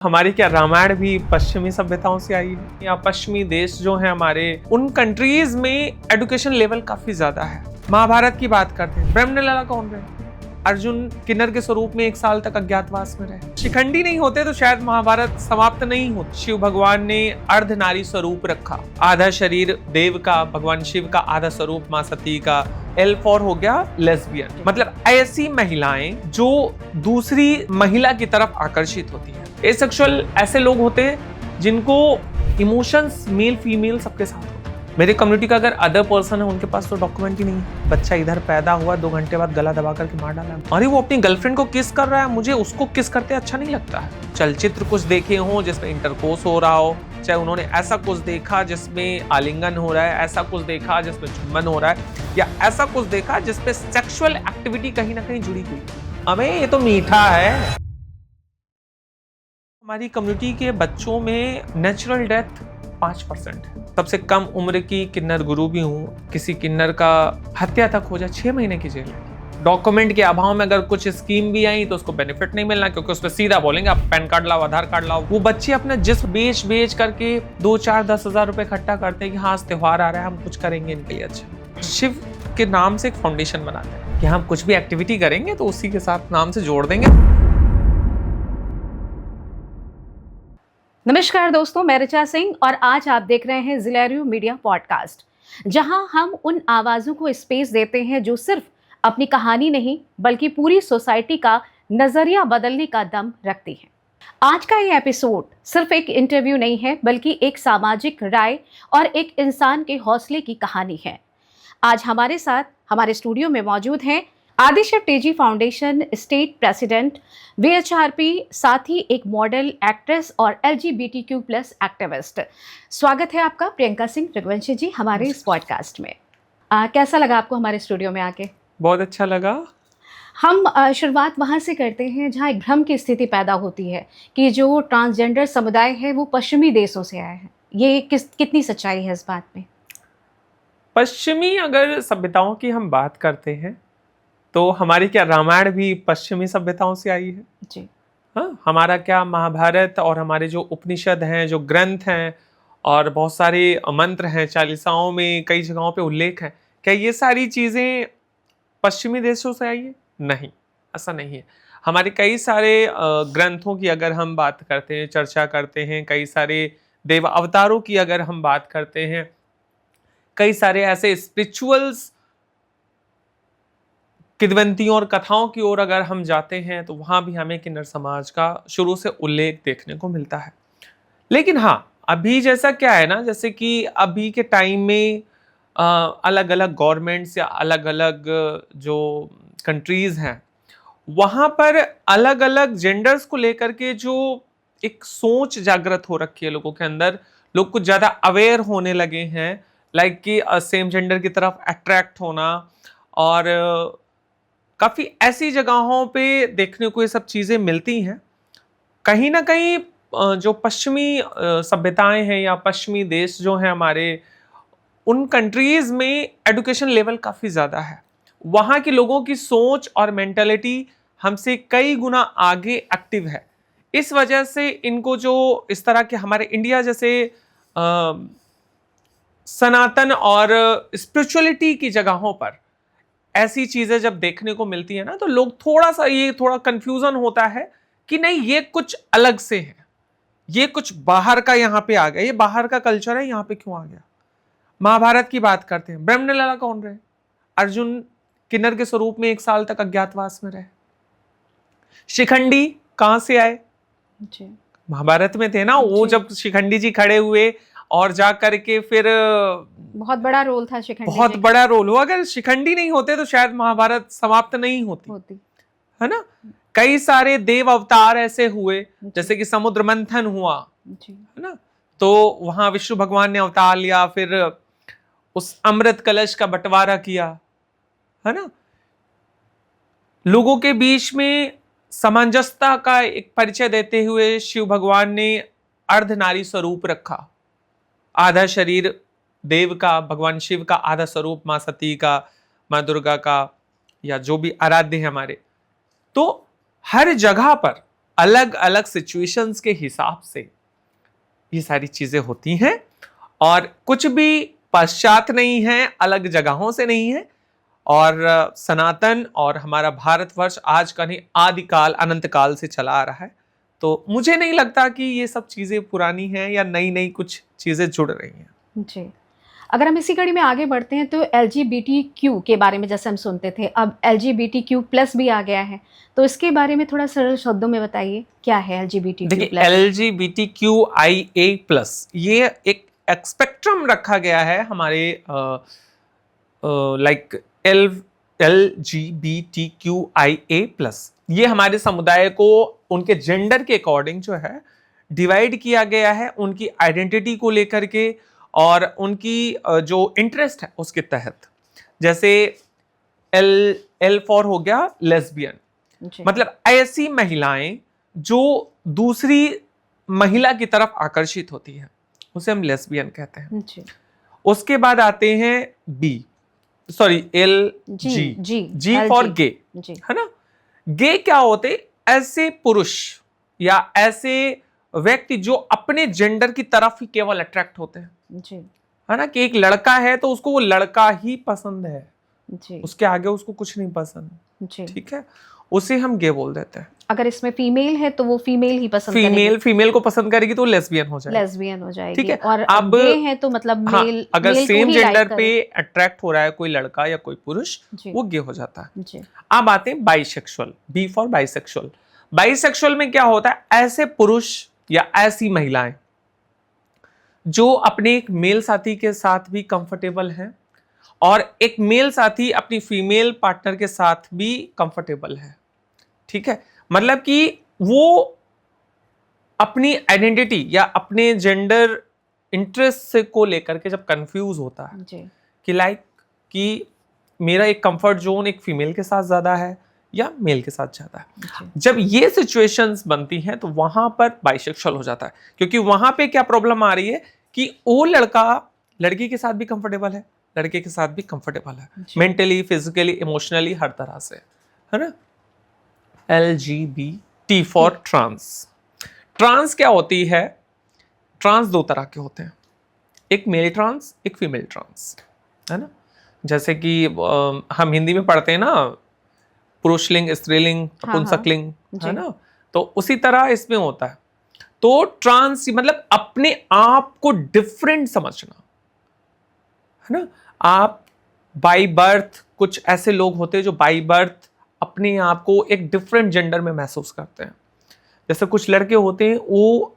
हमारी क्या रामायण भी पश्चिमी सभ्यताओं से आई है? या पश्चिमी देश जो है हमारे, उन कंट्रीज में एजुकेशन लेवल काफी ज्यादा है। महाभारत की बात करते हैं, ब्रह्मलला कौन रहे? अर्जुन किन्नर के स्वरूप में 1 साल तक अज्ञातवास में रहे। शिखंडी नहीं होते तो शायद महाभारत समाप्त नहीं होती। शिव भगवान ने अर्धनारी स्वरूप रखा, आधा शरीर देव का, भगवान शिव का आधा स्वरूप माँ सती का। L4 हो गया लेस्बियन, मतलब ऐसी महिलाएं जो दूसरी महिला की तरफ आकर्षित होती है। एसेक्सुअल ऐसे लोग होते हैं जिनको इमोशंस मेल फीमेल सबके साथ होते हैं। मेरे कम्युनिटी का अगर अदर पर्सन है, उनके पास तो डॉक्यूमेंट ही नहीं है। बच्चा इधर पैदा हुआ, 2 घंटे बाद गला दबा करके मार डाला। अरे वो अपनी गर्लफ्रेंड को किस कर रहा है, मुझे उसको किस करते अच्छा नहीं लगता है। चलचित्र कुछ देखे हो जिसमें इंटरकोर्स हो रहा हो, चाहे उन्होंने ऐसा कुछ देखा जिसमें आलिंगन हो रहा है, ऐसा कुछ देखा जिसमें चुम्बन हो रहा है, या ऐसा कुछ देखा जिसपे सेक्सुअल एक्टिविटी कहीं ना कहीं जुड़ी हुई। अबे ये तो मीठा है। हमारी कम्युनिटी के बच्चों में नेचुरल डेथ 5% है। सबसे कम उम्र की किन्नर गुरु भी हूँ। किसी किन्नर का हत्या तक हो जाए 6 महीने की जेल है। डॉक्यूमेंट के अभाव में अगर कुछ स्कीम भी आई तो उसको बेनिफिट नहीं मिलना, क्योंकि उसमें सीधा बोलेंगे आप पैन कार्ड लाओ, आधार कार्ड लाओ। वो बच्चे अपना जिस्म बेच करके 2, 4, 10 हजार रुपए इकट्ठा करते हैं कि हाँ त्योहार आ रहा है, हम कुछ करेंगे इनके लिए। अच्छा, शिव के नाम से एक फाउंडेशन बनाते हैं कि हम कुछ भी एक्टिविटी करेंगे तो उसी के साथ नाम से जोड़ देंगे। नमस्कार दोस्तों, मैं ऋचा सिंह और आज आप देख रहे हैं ज़िलेरियो मीडिया पॉडकास्ट, जहां हम उन आवाज़ों को स्पेस देते हैं जो सिर्फ अपनी कहानी नहीं बल्कि पूरी सोसाइटी का नज़रिया बदलने का दम रखती हैं। आज का ये एपिसोड सिर्फ एक इंटरव्यू नहीं है, बल्कि एक सामाजिक राय और एक इंसान के हौसले की कहानी है। आज हमारे साथ हमारे स्टूडियो में मौजूद हैं Adishakti TG foundation state president, VHRP, साथ ही एक मॉडल, एक्ट्रेस और LGBTQ+ एक्टिविस्ट। स्वागत है आपका प्रियंका सिंह रघुवंशी जी हमारे इस पॉडकास्ट में। कैसा लगा आपको हमारे स्टूडियो में आके? बहुत अच्छा लगा। हम शुरुआत वहाँ से करते हैं जहाँ एक भ्रम की स्थिति पैदा होती है कि जो ट्रांसजेंडर समुदाय है वो पश्चिमी देशों से आया है। ये कितनी सच्चाई है इस बात में? पश्चिमी अगर सभ्यताओं की हम बात करते हैं तो हमारी क्या रामायण भी पश्चिमी सभ्यताओं से आई है जी। हाँ, हमारा क्या महाभारत और हमारे जो उपनिषद हैं, जो ग्रंथ हैं और बहुत सारे मंत्र हैं, चालीसाओं में कई जगहों पे उल्लेख है, क्या ये सारी चीजें पश्चिमी देशों से आई है? नहीं, ऐसा नहीं है। हमारे कई सारे ग्रंथों की अगर हम बात करते हैं, चर्चा करते हैं, कई सारे देव अवतारों की अगर हम बात करते हैं, कई सारे ऐसे स्पिरिचुअल्स किंवदंतियों और कथाओं की ओर अगर हम जाते हैं तो वहां भी हमें किन्नर समाज का शुरू से उल्लेख देखने को मिलता है। लेकिन हाँ, अभी जैसा क्या है ना, जैसे कि अभी के टाइम में अलग अलग गवर्नमेंट्स या अलग अलग जो कंट्रीज हैं, वहां पर अलग अलग जेंडर्स को लेकर के जो एक सोच जागृत हो रखी है लोगों के अंदर, लोग कुछ ज्यादा अवेयर होने लगे हैं, लाइक कि सेम जेंडर की तरफ अट्रैक्ट होना। और काफी ऐसी जगहों पे देखने को ये सब चीजें मिलती हैं। कहीं ना कहीं जो पश्चिमी सभ्यताएं हैं या पश्चिमी देश जो हैं हमारे, उन कंट्रीज में एजुकेशन लेवल काफी ज्यादा है। वहां के लोगों की सोच और मेंटालिटी हमसे कई गुना आगे एक्टिव है। इस वजह से इनको जो इस तरह के हमारे इंडिया जैसे सनातन और स्पिरिचुअलिटी की जगहों पर ऐसी चीजें जब देखने को मिलती है ना, तो लोग थोड़ा कंफ्यूजन होता है कि नहीं, ये कुछ अलग से है, ये कुछ बाहर का यहाँ पे आ गया, ये बाहर का कल्चर है, यहाँ पे क्यों आ गया। महाभारत की बात करते हैं, ब्रह्मलला कौन रहे? अर्जुन किन्नर के स्वरूप में 1 साल तक अज्ञातवास में रहे। शिखंडी कहां से आए? जी। महाभारत में थे ना वो, जब शिखंडी जी खड़े हुए और जा करके फिर बहुत बड़ा रोल था शिखंडी, बहुत बड़ा रोल हुआ। अगर शिखंडी नहीं होते तो शायद महाभारत समाप्त नहीं होती है ना। कई सारे देव अवतार ऐसे हुए, जैसे कि समुद्र मंथन हुआ है ना, तो वहां विष्णु भगवान ने अवतार लिया, फिर उस अमृत कलश का बंटवारा किया है ना। लोगों के बीच में सामंजस्यता का एक परिचय देते हुए शिव भगवान ने अर्धनारी स्वरूप रखा, आधा शरीर देव का, भगवान शिव का आधा स्वरूप माँ सती का, माँ दुर्गा का, या जो भी आराध्य है हमारे। तो हर जगह पर अलग अलग सिचुएशंस के हिसाब से ये सारी चीजें होती हैं, और कुछ भी पश्चात नहीं है, अलग जगहों से नहीं है। और सनातन और हमारा भारतवर्ष आज का नहीं, आदिकाल अनंत काल से चला आ रहा है। तो मुझे नहीं लगता कि ये सब चीजें पुरानी हैं या नई नई कुछ चीजें जुड़ रही हैं। जी, अगर हम इसी कड़ी में आगे बढ़ते हैं तो LGBTQ के बारे में जैसे हम सुनते थे, अब LGBTQ+ भी आ गया है, तो इसके बारे में थोड़ा सरल शब्दों में बताइए, क्या है LGBTQ+? देखिए, LGBTQIA+ ये एक स्पेक्ट्रम रखा गया है हमारे लाइक LGBTQIA+, ये हमारे समुदाय को उनके जेंडर के अकॉर्डिंग जो है डिवाइड किया गया है, उनकी आइडेंटिटी को लेकर के और उनकी जो इंटरेस्ट है उसके तहत। जैसे L फॉर हो गया लेस्बियन, मतलब ऐसी महिलाएं जो दूसरी महिला की तरफ आकर्षित होती है, उसे हम लेस्बियन कहते हैं। उसके बाद आते हैं G फॉर गे, है ना। गे क्या होते? ऐसे पुरुष या ऐसे व्यक्ति जो अपने जेंडर की तरफ ही केवल अट्रैक्ट होते हैं, है ना, कि एक लड़का है तो उसको वो लड़का ही पसंद है, उसके आगे उसको कुछ नहीं पसंद, ठीक है, उसे हम गे बोल देते हैं। अगर इसमें फीमेल है तो वो फीमेल ही पसंद फीमेल को पसंद करेगी तो लेस्बियन हो जाएगी, ठीक है। और अब गे है तो मतलब मेल, अगर सेम जेंडर पे अट्रैक्ट हो रहा है कोई लड़का या कोई पुरुष, वो गे हो जाता है। अब आते हैं bisexual, B for bisexual. Bisexual में क्या होता है? ऐसे पुरुष या ऐसी महिलाएं जो अपने एक मेल साथी के साथ भी कंफर्टेबल हैं और एक मेल साथी अपनी फीमेल पार्टनर के साथ भी कंफर्टेबल है, ठीक है। मतलब कि वो अपनी आइडेंटिटी या अपने जेंडर इंटरेस्ट को लेकर के जब कंफ्यूज होता है कि लाइक कि मेरा एक कंफर्ट जोन एक फीमेल के साथ ज्यादा है या मेल के साथ ज्यादा है, जब ये सिचुएशंस बनती हैं तो वहां पर बाइसेक्सुअल हो जाता है। क्योंकि वहां पे क्या प्रॉब्लम आ रही है कि वो लड़का लड़की के साथ भी कंफर्टेबल है, लड़के के साथ भी कंफर्टेबल है, मेंटली, फिजिकली, इमोशनली, हर तरह से, है ना। LGBT for trans. ट्रांस क्या होती है? ट्रांस दो तरह के होते हैं, एक मेल ट्रांस, एक फीमेल ट्रांस, है ना। जैसे कि हम हिंदी में पढ़ते हैं ना, पुरुषलिंग, स्त्रीलिंग, नपुंसकलिंग, है ना, तो उसी तरह इसमें होता है। तो ट्रांस मतलब अपने आप को डिफरेंट समझना, है ना। आप बाय बर्थ, कुछ ऐसे लोग होते हैं जो बाय बर्थ अपने आप को एक डिफरेंट जेंडर में महसूस करते हैं। जैसे कुछ लड़के होते हैं, वो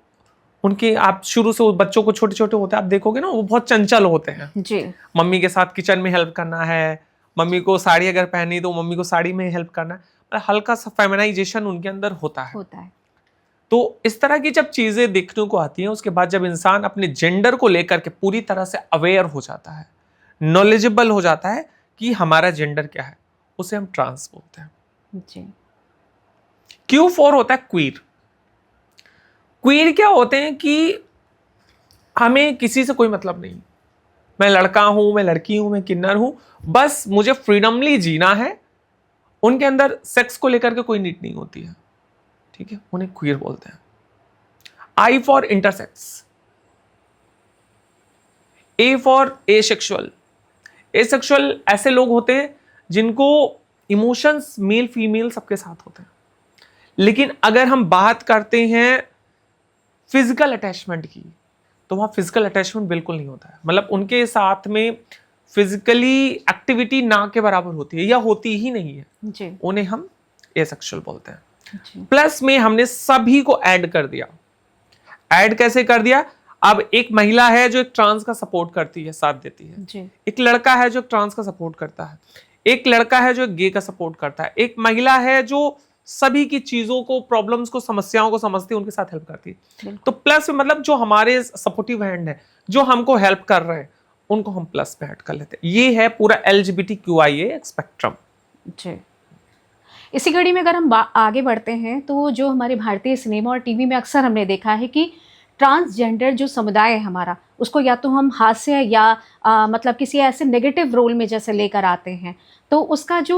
उनके, आप शुरू से बच्चों को छोटे छोटे होते हैं, आप देखोगे ना, वो बहुत चंचल होते हैं जी। मम्मी के साथ किचन में हेल्प करना है, मम्मी को साड़ी अगर पहनी तो मम्मी को साड़ी में हेल्प करना है, हल्का सा फेमिनाइजेशन उनके अंदर होता है। तो इस तरह की जब चीजें देखने को आती हैं, उसके बाद जब इंसान अपने जेंडर को लेकर के पूरी तरह से अवेयर हो जाता है, नॉलेजेबल हो जाता है कि हमारा जेंडर क्या है, उसे हम ट्रांस बोलते हैं जी। Q फॉर होता है क्वीर। क्वीर क्या होते हैं कि हमें किसी से कोई मतलब नहीं, मैं लड़का हूं, मैं लड़की हूं, मैं किन्नर हूं, बस मुझे फ्रीडमली जीना है। उनके अंदर सेक्स को लेकर के कोई नीड नहीं होती है, ठीक है, उन्हें क्वीर बोलते हैं। I for intersex. A for asexual. Asexual ऐसे लोग होते हैं जिनको इमोशंस मेल फीमेल सबके साथ होते हैं, लेकिन अगर हम बात करते हैं फिजिकल अटैचमेंट की, तो वहां फिजिकल अटैचमेंट बिल्कुल नहीं होता है। मतलब उनके साथ में फिजिकली एक्टिविटी ना के बराबर होती है या होती ही नहीं है जी। उन्हें हम एसेक्सुअल बोलते हैं। प्लस में हमने सभी को ऐड कर दिया। ऐड कैसे कर दिया? अब एक महिला है जो एक ट्रांस का सपोर्ट करती है, साथ देती है जी। एक लड़का है जो एक ट्रांस का सपोर्ट करता है, एक लड़का है जो एक गे का सपोर्ट करता है, एक महिला है जो सभी की चीजों को, प्रॉब्लम्स को, समस्याओं को समझती है, उनके साथ हेल्प करती है। तो प्लस मतलब जो हमारे सपोर्टिव हैंड है, जो हमको हेल्प कर रहे हैं, उनको हम प्लस पे ऐड कर लेते हैं। ये है पूरा LGBTQIA स्पेक्ट्रम जी। इसी कड़ी में अगर हम आगे बढ़ते हैं तो जो हमारे भारतीय सिनेमा और टीवी में अक्सर हमने देखा है कि ट्रांसजेंडर जो समुदाय है हमारा, उसको या तो हम हास्य या मतलब किसी ऐसे नेगेटिव रोल में जैसे लेकर आते हैं, तो उसका जो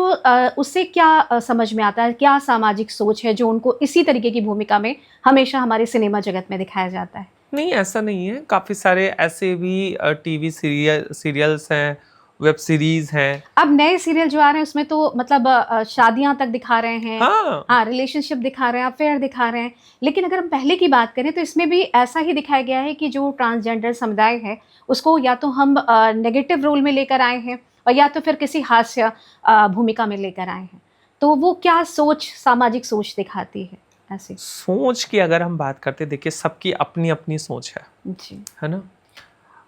उससे क्या समझ में आता है, क्या सामाजिक सोच है जो उनको इसी तरीके की भूमिका में हमेशा हमारे सिनेमा जगत में दिखाया जाता है? नहीं, ऐसा नहीं है। काफ़ी सारे ऐसे भी टीवी सीरियल्स हैं, वेब सीरीज़ हैं। अब नए सीरियल जो आ रहे हैं उसमें तो मतलब शादियां तक दिखा रहे हैं, हाँ, हाँ, रिलेशनशिप दिखा रहे हैं, अफेयर दिखा रहे हैं। लेकिन अगर हम पहले की बात करें तो इसमें भी ऐसा ही दिखाया गया है कि जो ट्रांसजेंडर समुदाय है उसको या तो हम नेगेटिव रोल में लेकर आए हैं और या तो फिर किसी हास्य भूमिका में लेकर आए हैं। तो वो क्या सोच, सामाजिक सोच दिखाती है ऐसे? सोच की अगर हम बात करते, देखिए सबकी अपनी-अपनी सोच जी, है ना?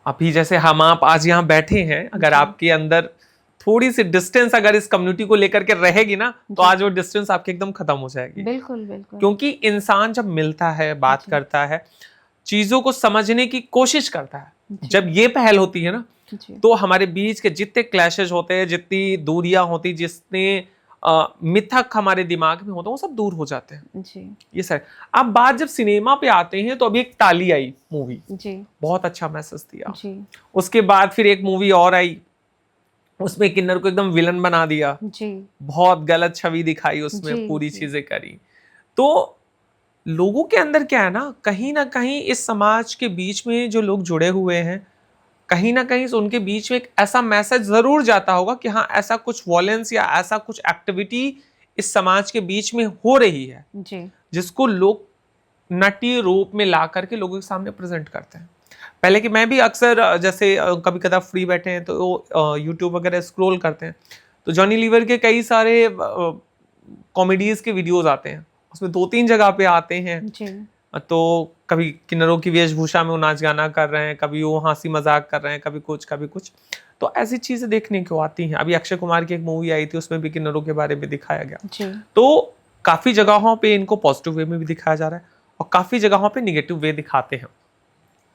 अभी जैसे हम आप आज यहाँ बैठे हैं, अगर जी। आपके अंदर थोड़ी-सी डिस्टेंस अगर इस कम्युनिटी को लेकर के रहेगी ना, तो जी। आज वो डिस्टेंस आपकी एकदम खत्म हो जाएगी। बिल्कुल, बिल्कुल। क्योंकि इंसान जब मिलता है, बात जी। करता है, चीज़ों को समझने की कोशिश करता है, जी। जब ये पहल होती है ना, जी, तो हमारे बीच के जितने क्लैशेस होते हैं, जितनी दूरियां होती, जितने मिथक हमारे दिमाग में होते हैं, वो सब दूर हो जाते हैं। जी, ये सर, अब बात जब सिनेमा पे आते हैं, तो अभी एक ताली आई मूवी, जी, बहुत अच्छा मैसेज दिया। जी, उसके बाद फिर एक मूवी और आई, उसमें किन्नर को एकदम विलन बना दिया, जी, बहुत गलत छवि दिखाई उसमें, जी, पूरी जी, चीजें करी। तो लोगों के अंदर क्या है ना कहीं इस समाज के बीच में जो लोग जुड़े हुए हैं, कहीं ना कहीं उनके बीच में एक ऐसा मैसेज जरूर जाता होगा कि हाँ, ऐसा कुछ वॉयलेंस या ऐसा कुछ एक्टिविटी इस समाज के बीच में हो रही है, जी, जिसको लोग नटी रूप में ला करके लोगों के सामने प्रेजेंट करते हैं। पहले कि मैं भी अक्सर जैसे कभी कदा फ्री बैठे हैं तो यूट्यूब वगैरह स्क्रॉल करते हैं, तो जॉनी लीवर के कई सारे कॉमेडीज के वीडियोस आते हैं, उसमें 2-3 जगह पे आते हैं। जी, तो कभी किन्नरों की वेशभूषा में वो नाच गाना कर रहे हैं, कभी वो हंसी मजाक कर रहे हैं, कभी कुछ कभी कुछ। तो ऐसी चीजें देखने को आती हैं। अभी अक्षय कुमार की एक मूवी आई थी, उसमें भी किन्नरों के बारे में दिखाया गया। जी, तो काफी जगहों पे इनको पॉजिटिव वे में भी दिखाया जा रहा है और काफी जगहों पे निगेटिव वे दिखाते हैं।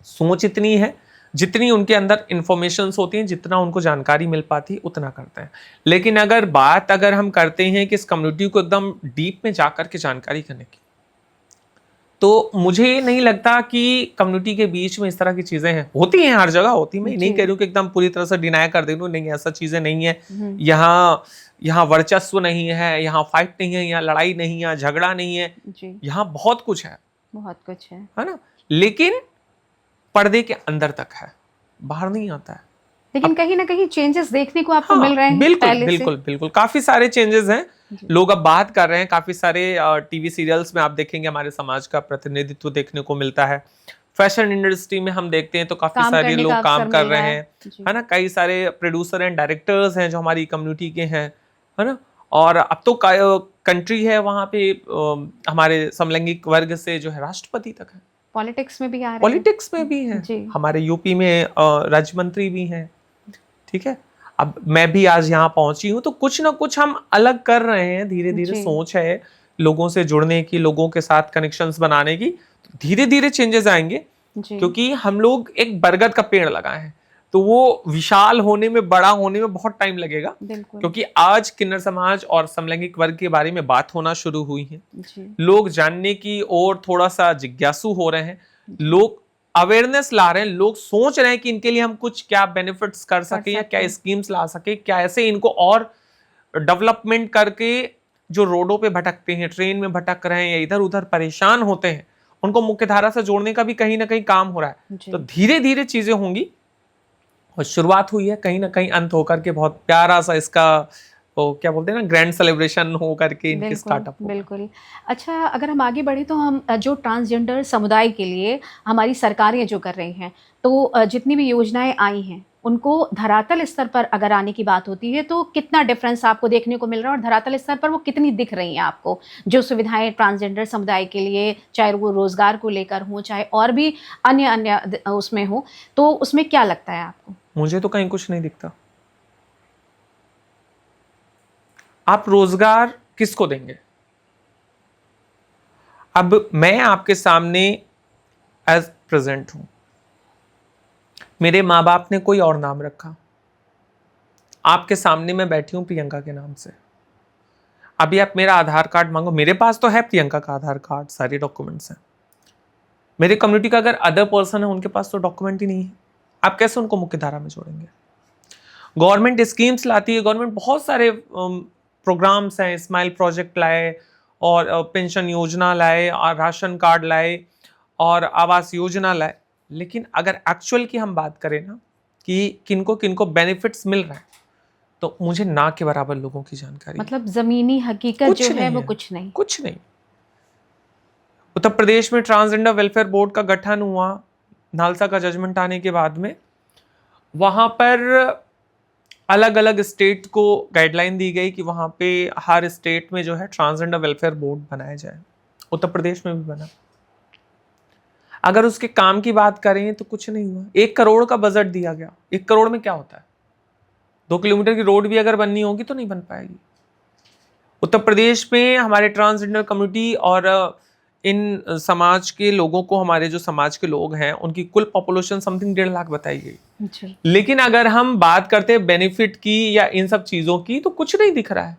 सोच इतनी है, जितनी उनके अंदर इंफॉर्मेशन होती हैं, जितना उनको जानकारी मिल पाती है, उतना करते हैं। लेकिन अगर हम करते हैं कि इस कम्युनिटी को एकदम डीप में जाकर के जानकारी करने की, तो मुझे नहीं लगता कि कम्युनिटी के बीच में इस तरह की चीजें हैं। होती हैं, हर जगह होती हैं, मैं नहीं जी, कह रही हूँ कि एकदम पूरी तरह से डिनाई कर दे दूं, नहीं ऐसा चीजें नहीं है। हुँ, यहाँ यहाँ वर्चस्व नहीं है, यहाँ फाइट नहीं है, यहाँ लड़ाई नहीं है, यहाँ झगड़ा नहीं है, जी, यहाँ बहुत कुछ बहुत कुछ है। है ना? लेकिन पर्दे के अंदर तक है, बाहर नहीं आता है। लेकिन अब कहीं न कहीं चेंजेस देखने को आपको मिल हाँ, रहे हैं बिल्कुल, पहले से? बिल्कुल, बिल्कुल। काफ़ी सारे चेंजेज़ हैं। जी, लोग अब बात कर रहे हैं, काफ़ी सारे टीवी सीरियल्स में आप देखेंगे हमारे समाज का प्रतिनिधित्व देखने को मिलता है। फैशन इंडस्ट्री में हम देखते हैं तो काफ़ी काम सारे करने का लोग काम अवसर कर मिल रहे रहा है। हैं, जी, है ना? कई सारे प्रोड्यूसर एंड डायरेक्टर्स हैं जो हमारी कम्युनिटी के हैं, है ना? और अब तो कंट्री है वहाँ पे हमारे समलैंगिक वर्ग से जो है राष्ट्रपति तक है। पॉलिटिक्स में भी आ रहे हैं। पॉलिटिक्स में भी हैं, जी, हमारे यूपी में राज्य मंत्री भी हैं, ठीक है? अब मैं भी आज यहाँ पहुंची हूँ, तो कुछ ना कुछ हम अलग कर रहे हैं, धीरे-धीरे जी, सोच है लोगों से जुड़ने की, लोगों के साथ कनेक्शंस बनाने की। धीरे-धीरे चेंजेस आएंगे, जी, क्योंकि हम लोग एक बरगद का पेड़ लगाए हैं, तो वो विशाल होने में, बड़ा होने में बहुत टाइम लगेगा। बिल्कुल। क्योंकि आज किन्नर समाज और समलैंगिक वर्ग के बारे में बात होना शुरू हुई है, जी, लोग जानने की और थोड़ा सा जिज्ञासु हो रहे हैं, जी, लोग अवेयरनेस ला रहे हैं, लोग सोच रहे हैं कि इनके लिए हम कुछ क्या बेनिफिट्स कर कर सके या सकते क्या हैं। स्कीम्स ला सके, क्या ऐसे इनको और डेवलपमेंट करके जो रोडों पे भटकते हैं, ट्रेन में भटक रहे हैं या इधर उधर परेशान होते हैं, उनको मुख्य धारा से जोड़ने का भी कहीं ना कहीं काम हो रहा है। जी, तो धीरे धीरे चीजें होंगी और शुरुआत हुई है, कहीं ना कहीं अंत होकर के बहुत प्यारा सा इसका वो क्या बोलते हैं ना, ग्रैंड सेलिब्रेशन हो करके इनकी बिल्कुल, स्टार्टअप होगा। बिल्कुल। अच्छा, अगर हम आगे बढ़ें तो हम जो ट्रांसजेंडर समुदाय के लिए हमारी सरकारें जो कर रही हैं, तो जितनी भी योजनाएँ आई हैं, उनको धरातल स्तर पर अगर आने की बात होती है, तो कितना डिफ़रेंस आपको देखने को मिल रहा है और धरातल स्तर पर वो कितनी दिख रही हैं आपको? जो सुविधाएँ ट्रांसजेंडर समुदाय के लिए, चाहे वो रोज़गार को लेकर हों, चाहे और भी अन्य अन्य उसमें हो, तो उसमें क्या लगता है आपको? मुझे तो कहीं कुछ नहीं दिखता। आप रोजगार किसको देंगे? अब मैं आपके सामने एज प्रेजेंट हूं, मेरे माँ बाप ने कोई और नाम रखा, आपके सामने मैं बैठी हूं प्रियंका के नाम से। अभी आप मेरा आधार कार्ड मांगो, मेरे पास तो है प्रियंका का आधार कार्ड, सारे डॉक्यूमेंट्स हैं। मेरे कम्युनिटी का अगर अदर पर्सन है, उनके पास तो डॉक्यूमेंट ही नहीं है। आप कैसे उनको मुख्य धारा में जोड़ेंगे? गवर्नमेंट स्कीम्स लाती है, गवर्नमेंट बहुत सारे प्रोग्राम्स हैं, स्माइल प्रोजेक्ट लाए और पेंशन योजना लाए और राशन कार्ड लाए और आवास योजना लाए, लेकिन अगर एक्चुअल की हम बात करें ना कि किनको किनको बेनिफिट्स मिल रहे हैं, तो मुझे ना के बराबर लोगों की जानकारी मतलब जमीनी हकीकत कुछ जो है नहीं वो है। कुछ नहीं। उत्तर प्रदेश में ट्रांसजेंडर वेलफेयर बोर्ड का गठन हुआ नालसा का जजमेंट आने के बाद में। वहां पर अलग अलग स्टेट को गाइडलाइन दी गई कि वहां पे हर स्टेट में जो है ट्रांसजेंडर वेलफेयर बोर्ड बनाया जाए। उत्तर प्रदेश में भी बना। अगर उसके काम की बात करें तो कुछ नहीं हुआ। 1 करोड़ का बजट दिया गया। 1 करोड़ में क्या होता है? 2 किलोमीटर की रोड भी अगर बननी होगी तो नहीं बन पाएगी। उत्तर प्रदेश में हमारे ट्रांसजेंडर कम्युनिटी और इन समाज के लोगों को, हमारे जो समाज के लोग हैं, उनकी कुल पॉपुलेशन समथिंग 1.5 लाख बताई गई। जी। लेकिन अगर हम बात करते हैं बेनिफिट की या इन सब चीजों की, तो कुछ नहीं दिख रहा है।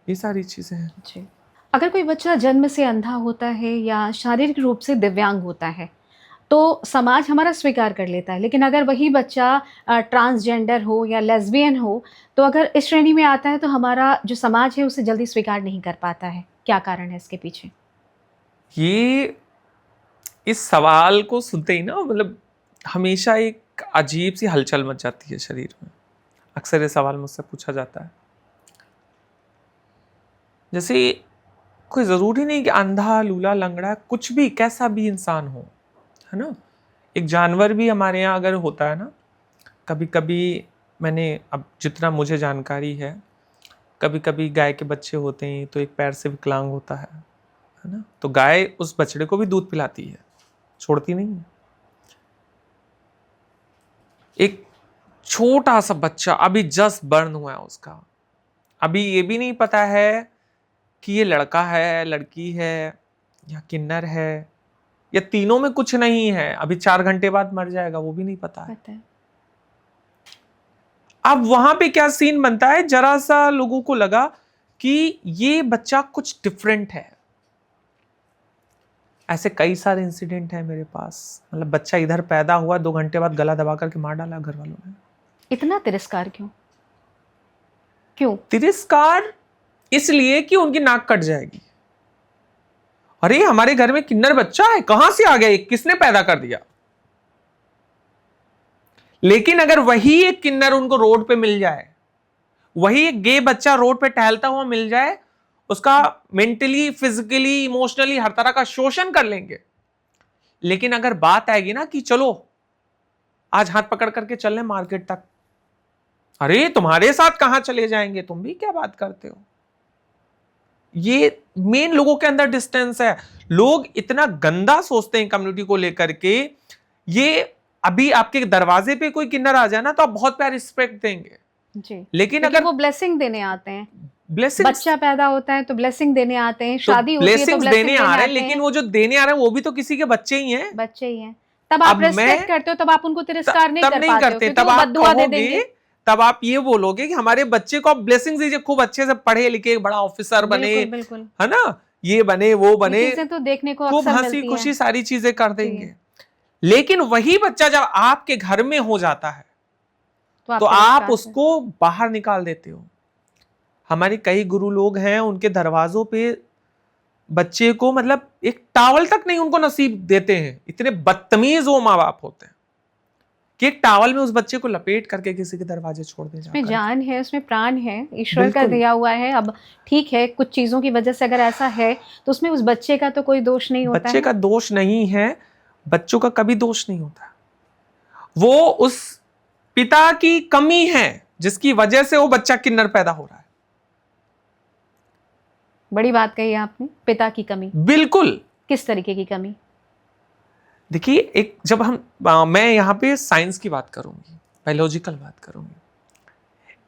ये सारी चीजें हैं। जी। अगर कोई बच्चा जन्म से अंधा होता है या शारीरिक रूप से दिव्यांग होता है तो समाज हमारा स्वीकार कर लेता है, लेकिन अगर वही बच्चा ट्रांसजेंडर हो या लेस्बियन हो तो अगर इस श्रेणी में आता है तो हमारा जो समाज है उसे जल्दी स्वीकार नहीं कर पाता है। क्या कारण है इसके पीछे? ये इस सवाल को सुनते ही ना, मतलब हमेशा एक अजीब सी हलचल मच जाती है शरीर में। अक्सर ये सवाल मुझसे पूछा जाता है। जैसे कोई जरूरी नहीं कि अंधा, लूला, लंगड़ा, कुछ भी कैसा भी इंसान हो, है ना। एक जानवर भी हमारे यहाँ अगर होता है ना, कभी कभी, मैंने अब जितना मुझे जानकारी है, कभी कभी गाय के बच्चे होते हैं तो एक पैर से विकलांग होता है ना, तो गाय उस बछड़े को भी दूध पिलाती है, छोड़ती नहीं है। एक छोटा सा बच्चा अभी जस्ट बर्न हुआ है, उसका अभी ये भी नहीं पता है कि ये लड़का है, लड़की है या किन्नर है, या तीनों में कुछ नहीं है, अभी 4 घंटे बाद मर जाएगा, वो भी नहीं पता है। अब वहां पे क्या सीन बनता है, जरा सा लोगों को लगा कि ये बच्चा कुछ डिफरेंट है। ऐसे कई सारे इंसिडेंट है मेरे पास। मतलब बच्चा इधर पैदा हुआ, 2 घंटे बाद गला दबा करके मार डाला घर वालों ने। इतना तिरस्कार क्यों? तिरस्कार इसलिए कि उनकी नाक कट जाएगी। अरे हमारे घर में किन्नर बच्चा है, कहां से आ गया, किसने पैदा कर दिया। लेकिन अगर वही एक किन्नर उनको रोड पे मिल जाए, वही एक गे बच्चा रोड पे टहलता हुआ मिल जाए, उसका मेंटली, फिजिकली, इमोशनली हर तरह का शोषण कर लेंगे। लेकिन अगर बात आएगी ना कि चलो आज हाथ पकड़ करके चल रहे मार्केट तक, अरे तुम्हारे साथ कहां चले जाएंगे, तुम भी क्या बात करते हो। ये मेन लोगों के अंदर डिस्टेंस है। लोग इतना गंदा सोचते हैं कम्युनिटी को लेकर के। ये अभी आपके दरवाजे पे कोई किन्नर आ जाए ना तो आप बहुत प्यार रिस्पेक्ट देंगे जी। लेकिन अगर वो ब्लेसिंग देने आते हैं, ब्लेसिंग, बच्चा पैदा होता है तो ब्लेसिंग देने आते हैं, शादी तो होती है तो ब्लेसिंग्स ब्लेसिंग देने आ रहे हैं, लेकिन वो जो देने आ रहे हैं वो भी तो किसी के बच्चे ही हैं। बच्चे ही हैं। तब आप रेस्पेक्ट करते हो, तब आप उनको तिरस्कार नहीं कर पाते हो, तब आप कहोगे, तब आप ये बोलोगे कि हमारे बच्चे को आप ब्लेसिंग्स दीजिए, खूब अच्छे से पढ़े लिखे बड़ा ऑफिसर बने, बिल्कुल, है ना, ये बने वो बने, तो देखने को खूब हंसी खुशी सारी चीजें कर देंगे। लेकिन वही बच्चा जब आपके घर में हो जाता है तो आप उसको बाहर निकाल देते हो। हमारे कई गुरु लोग हैं, उनके दरवाजों पे बच्चे को मतलब एक टावल तक नहीं उनको नसीब देते हैं। इतने बदतमीज वो माँ बाप होते हैं कि एक टावल में उस बच्चे को लपेट करके किसी के दरवाजे छोड़ दे। उसमें जान है, उसमें प्राण है, ईश्वर का दिया हुआ है। अब ठीक है, कुछ चीजों की वजह से अगर ऐसा है तो उसमें उस बच्चे का तो कोई दोष नहीं होता। बच्चे का दोष नहीं है, बच्चों का कभी दोष नहीं होता। वो उस पिता की कमी है जिसकी वजह से वो बच्चा किन्नर पैदा हो रहा है। बड़ी बात कही आपने, पिता की कमी। बिल्कुल। किस तरीके की कमी? देखिए, एक जब मैं यहाँ पे साइंस की बात करूंगी, बायोलॉजिकल बात करूंगी,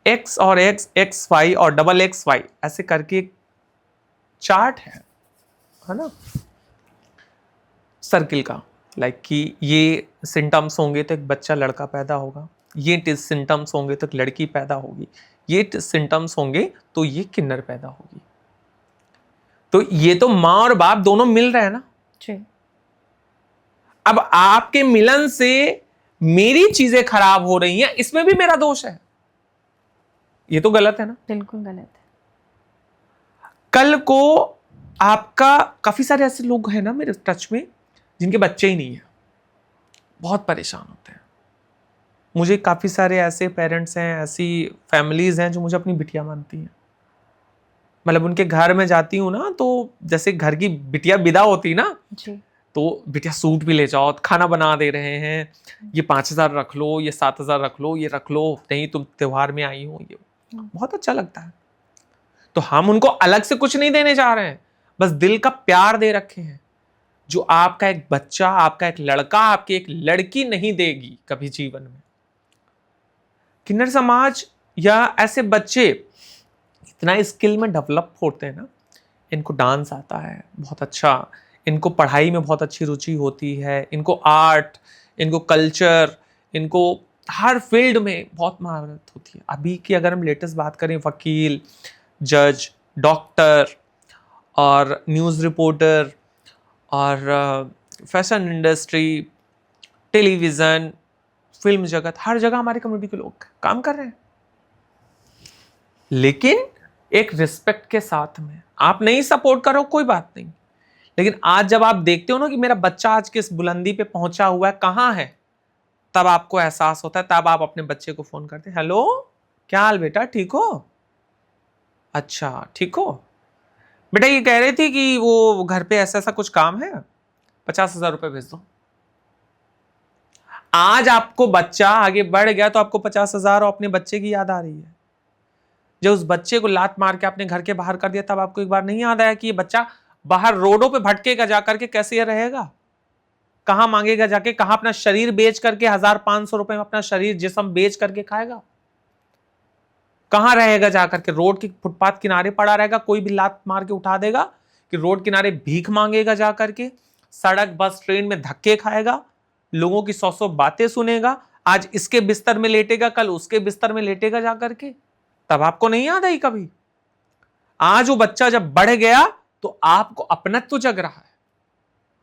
एक्स और एक्स, एक्स वाई और डबल एक्स वाई ऐसे करके एक चार्ट है ना, सर्किल का, लाइक कि ये सिम्टम्स होंगे तो एक बच्चा लड़का पैदा होगा, ये सिम्टम्स होंगे तो एक लड़की पैदा होगी, ये सिम्टम्स होंगे तो ये किन्नर पैदा होगी। तो ये तो माँ और बाप दोनों मिल रहे हैं ना। जी। अब आपके मिलन से मेरी चीजें खराब हो रही हैं, इसमें भी मेरा दोष है। ये तो गलत है ना। बिल्कुल गलत है। कल को आपका, काफी सारे ऐसे लोग हैं ना मेरे टच में जिनके बच्चे ही नहीं है, बहुत परेशान होते हैं। मुझे काफी सारे ऐसे पेरेंट्स हैं, ऐसी फैमिलीज हैं जो मुझे अपनी बिटिया मानती हैं। मतलब उनके घर में जाती हूँ ना, तो जैसे घर की बिटिया विदा होती ना, जी। तो बिटिया सूट भी ले जाओ, खाना बना दे रहे हैं, ये 5,000 रख लो, ये 7,000 रख लो, ये रख लो, नहीं तुम त्योहार में आई हो, ये बहुत अच्छा लगता है। तो हम उनको अलग से कुछ नहीं देने जा रहे हैं, बस दिल का प्यार दे रखे हैं, जो आपका एक बच्चा, आपका एक लड़का, आपकी एक लड़की नहीं देगी कभी जीवन में। किन्नर समाज या ऐसे बच्चे इतना स्किल में डेवलप होते हैं ना, इनको डांस आता है बहुत अच्छा, इनको पढ़ाई में बहुत अच्छी रुचि होती है, इनको आर्ट, इनको कल्चर, इनको हर फील्ड में बहुत महारत होती है। अभी की अगर हम लेटेस्ट बात करें, वकील, जज, डॉक्टर और न्यूज़ रिपोर्टर और फैशन इंडस्ट्री, टेलीविज़न, फिल्म जगत, हर जगह हमारे कम्युनिटी के लोग काम कर रहे हैं, लेकिन एक रिस्पेक्ट के साथ में। आप नहीं सपोर्ट करो कोई बात नहीं, लेकिन आज जब आप देखते हो ना कि मेरा बच्चा आज किस बुलंदी पे पहुंचा हुआ है, कहां है, तब आपको एहसास होता है, तब आप अपने बच्चे को फोन करते हैं, हेलो क्या हाल बेटा, ठीक हो? अच्छा ठीक हो बेटा, ये कह रही थी कि वो घर पे ऐसा ऐसा कुछ काम है, 50,000 रुपए भेज दो। आज आपको बच्चा आगे बढ़ गया तो आपको 50,000 और अपने बच्चे की याद आ रही है। जब उस बच्चे को लात मार के आपने घर के बाहर कर दिया, तब आपको एक बार नहीं याद आया कि ये बच्चा बाहर रोडों पे भटकेगा जाकर के, कैसे ये रहेगा, कहां मांगेगा जाके, कहां अपना शरीर बेच करके 1,500 रुपए में अपना शरीर जिस्म बेच करके खाएगा, कहां रहेगा जाकर के, रोड के फुटपाथ किनारे पड़ा रहेगा, कोई भी लात मार के उठा देगा कि रोड किनारे भीख मांगेगा जाकर के, सड़क बस ट्रेन में धक्के खाएगा, लोगों की 100 बातें सुनेगा, आज इसके बिस्तर में लेटेगा, कल उसके बिस्तर में लेटेगा जाकर के, तब आपको नहीं याद आई कभी? आज वो बच्चा जब बढ़ गया तो आपको अपनत्व जग रहा है,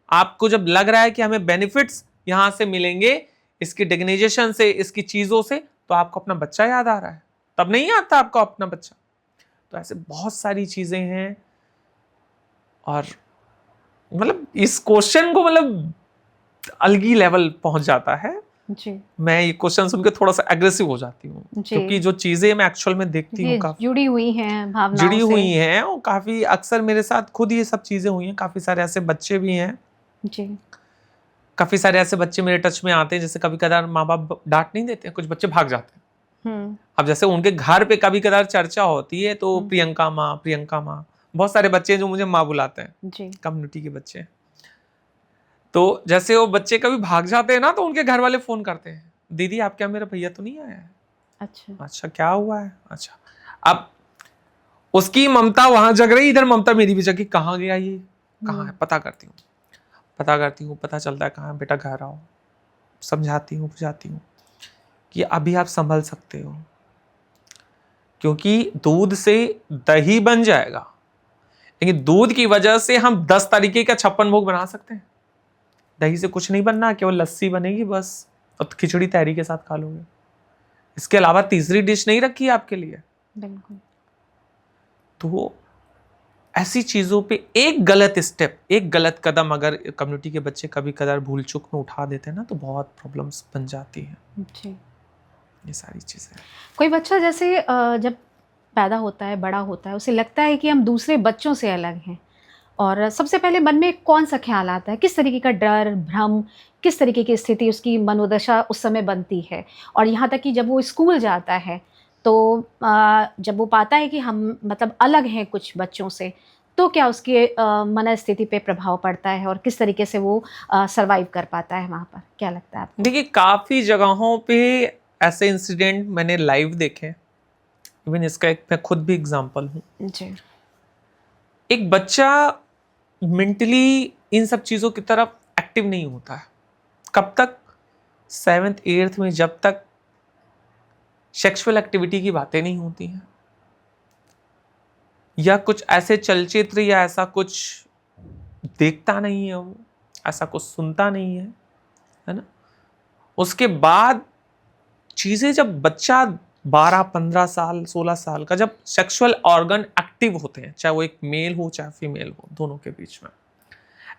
आपको जब लग रहा है कि हमें बेनिफिट्स यहां से मिलेंगे, इसकी डिग्नाइजेशन से, इसकी चीजों से, तो आपको अपना बच्चा याद आ रहा है, तब नहीं याद था आपको अपना बच्चा। तो ऐसे बहुत सारी चीजें हैं। और मतलब इस क्वेश्चन को मतलब अलग ही लेवल पहुंच जाता है जी। मैं ये क्वेश्चन सुन के थोड़ा सा एग्रेसिव हो जाती हूँ, क्योंकि जो चीजें मैं एक्चुअल में देखती हूँ काफी जुड़ी हुई हैं भावनाओं जुड़ी से। हुई हैं, और काफी अक्सर मेरे साथ खुद ये सब चीजें हुई हैं। काफी सारे ऐसे बच्चे भी हैं जी। काफी सारे ऐसे बच्चे मेरे टच में आते हैं, जैसे कभी कदार माँ बाप डांट नहीं देते हैं, कुछ बच्चे भाग जाते हैं। अब जैसे उनके घर पे कभी कदार चर्चा होती है तो प्रियंका माँ, बहुत सारे बच्चे जो मुझे माँ बुलाते हैं, कम्युनिटी के बच्चे। तो जैसे वो बच्चे कभी भाग जाते हैं ना, तो उनके घर वाले फोन करते हैं, दीदी आप क्या, मेरा भैया तो नहीं आया है? अच्छा क्या हुआ है? अच्छा, अब उसकी ममता वहां जग रही, इधर ममता मेरी भी जगी, कहाँ गया ये, कहाँ है, पता करती हूँ, पता चलता है कहाँ, बेटा घर आओ, समझाती हूँ, बुझाती हूँ कि अभी आप संभल सकते हो, क्योंकि दूध से दही बन जाएगा, लेकिन दूध की वजह से हम 10 तरीके का 56 भोग बना सकते हैं। दही से कुछ नहीं बनना, केवल लस्सी बनेगी बस, और खिचड़ी तहरी के साथ खा लोगे, इसके अलावा तीसरी डिश नहीं रखी है आपके लिए। बिल्कुल। तो ऐसी चीजों पे एक गलत स्टेप, एक गलत कदम अगर कम्युनिटी के बच्चे कभी कदार भूल चूक में उठा देते हैं ना, तो बहुत प्रॉब्लम्स बन जाती हैं। जी। ये सारी चीजें। कोई बच्चा जैसे जब पैदा होता है, बड़ा होता है, उसे लगता है कि हम दूसरे बच्चों से अलग हैं, और सबसे पहले मन में कौन सा ख्याल आता है, किस तरीके का डर, भ्रम, किस तरीके की स्थिति उसकी मनोदशा उस समय बनती है? और यहाँ तक कि जब वो स्कूल जाता है तो जब वो पाता है कि हम मतलब अलग हैं कुछ बच्चों से, तो क्या उसकी मनस्थिति पे प्रभाव पड़ता है और किस तरीके से वो सर्वाइव कर पाता है वहाँ पर? क्या लगता है आपको? देखिए, काफी जगहों पे ऐसे इंसिडेंट मैंने लाइव देखे, इवन इसका एक मैं खुद भी एग्जांपल हूँ। जी। एक बच्चा मेंटली इन सब चीजों की तरफ एक्टिव नहीं होता है, कब तक? 7th 8th में, जब तक सेक्सुअल एक्टिविटी की बातें नहीं होती हैं, या कुछ ऐसे चलचित्र या ऐसा कुछ देखता नहीं है वो, ऐसा कुछ सुनता नहीं है ना, उसके बाद चीजें जब बच्चा 12-15 साल 16 साल का जब सेक्सुअल ऑर्गन एक्टिव होते हैं, चाहे वो एक मेल हो चाहे फीमेल हो, दोनों के बीच में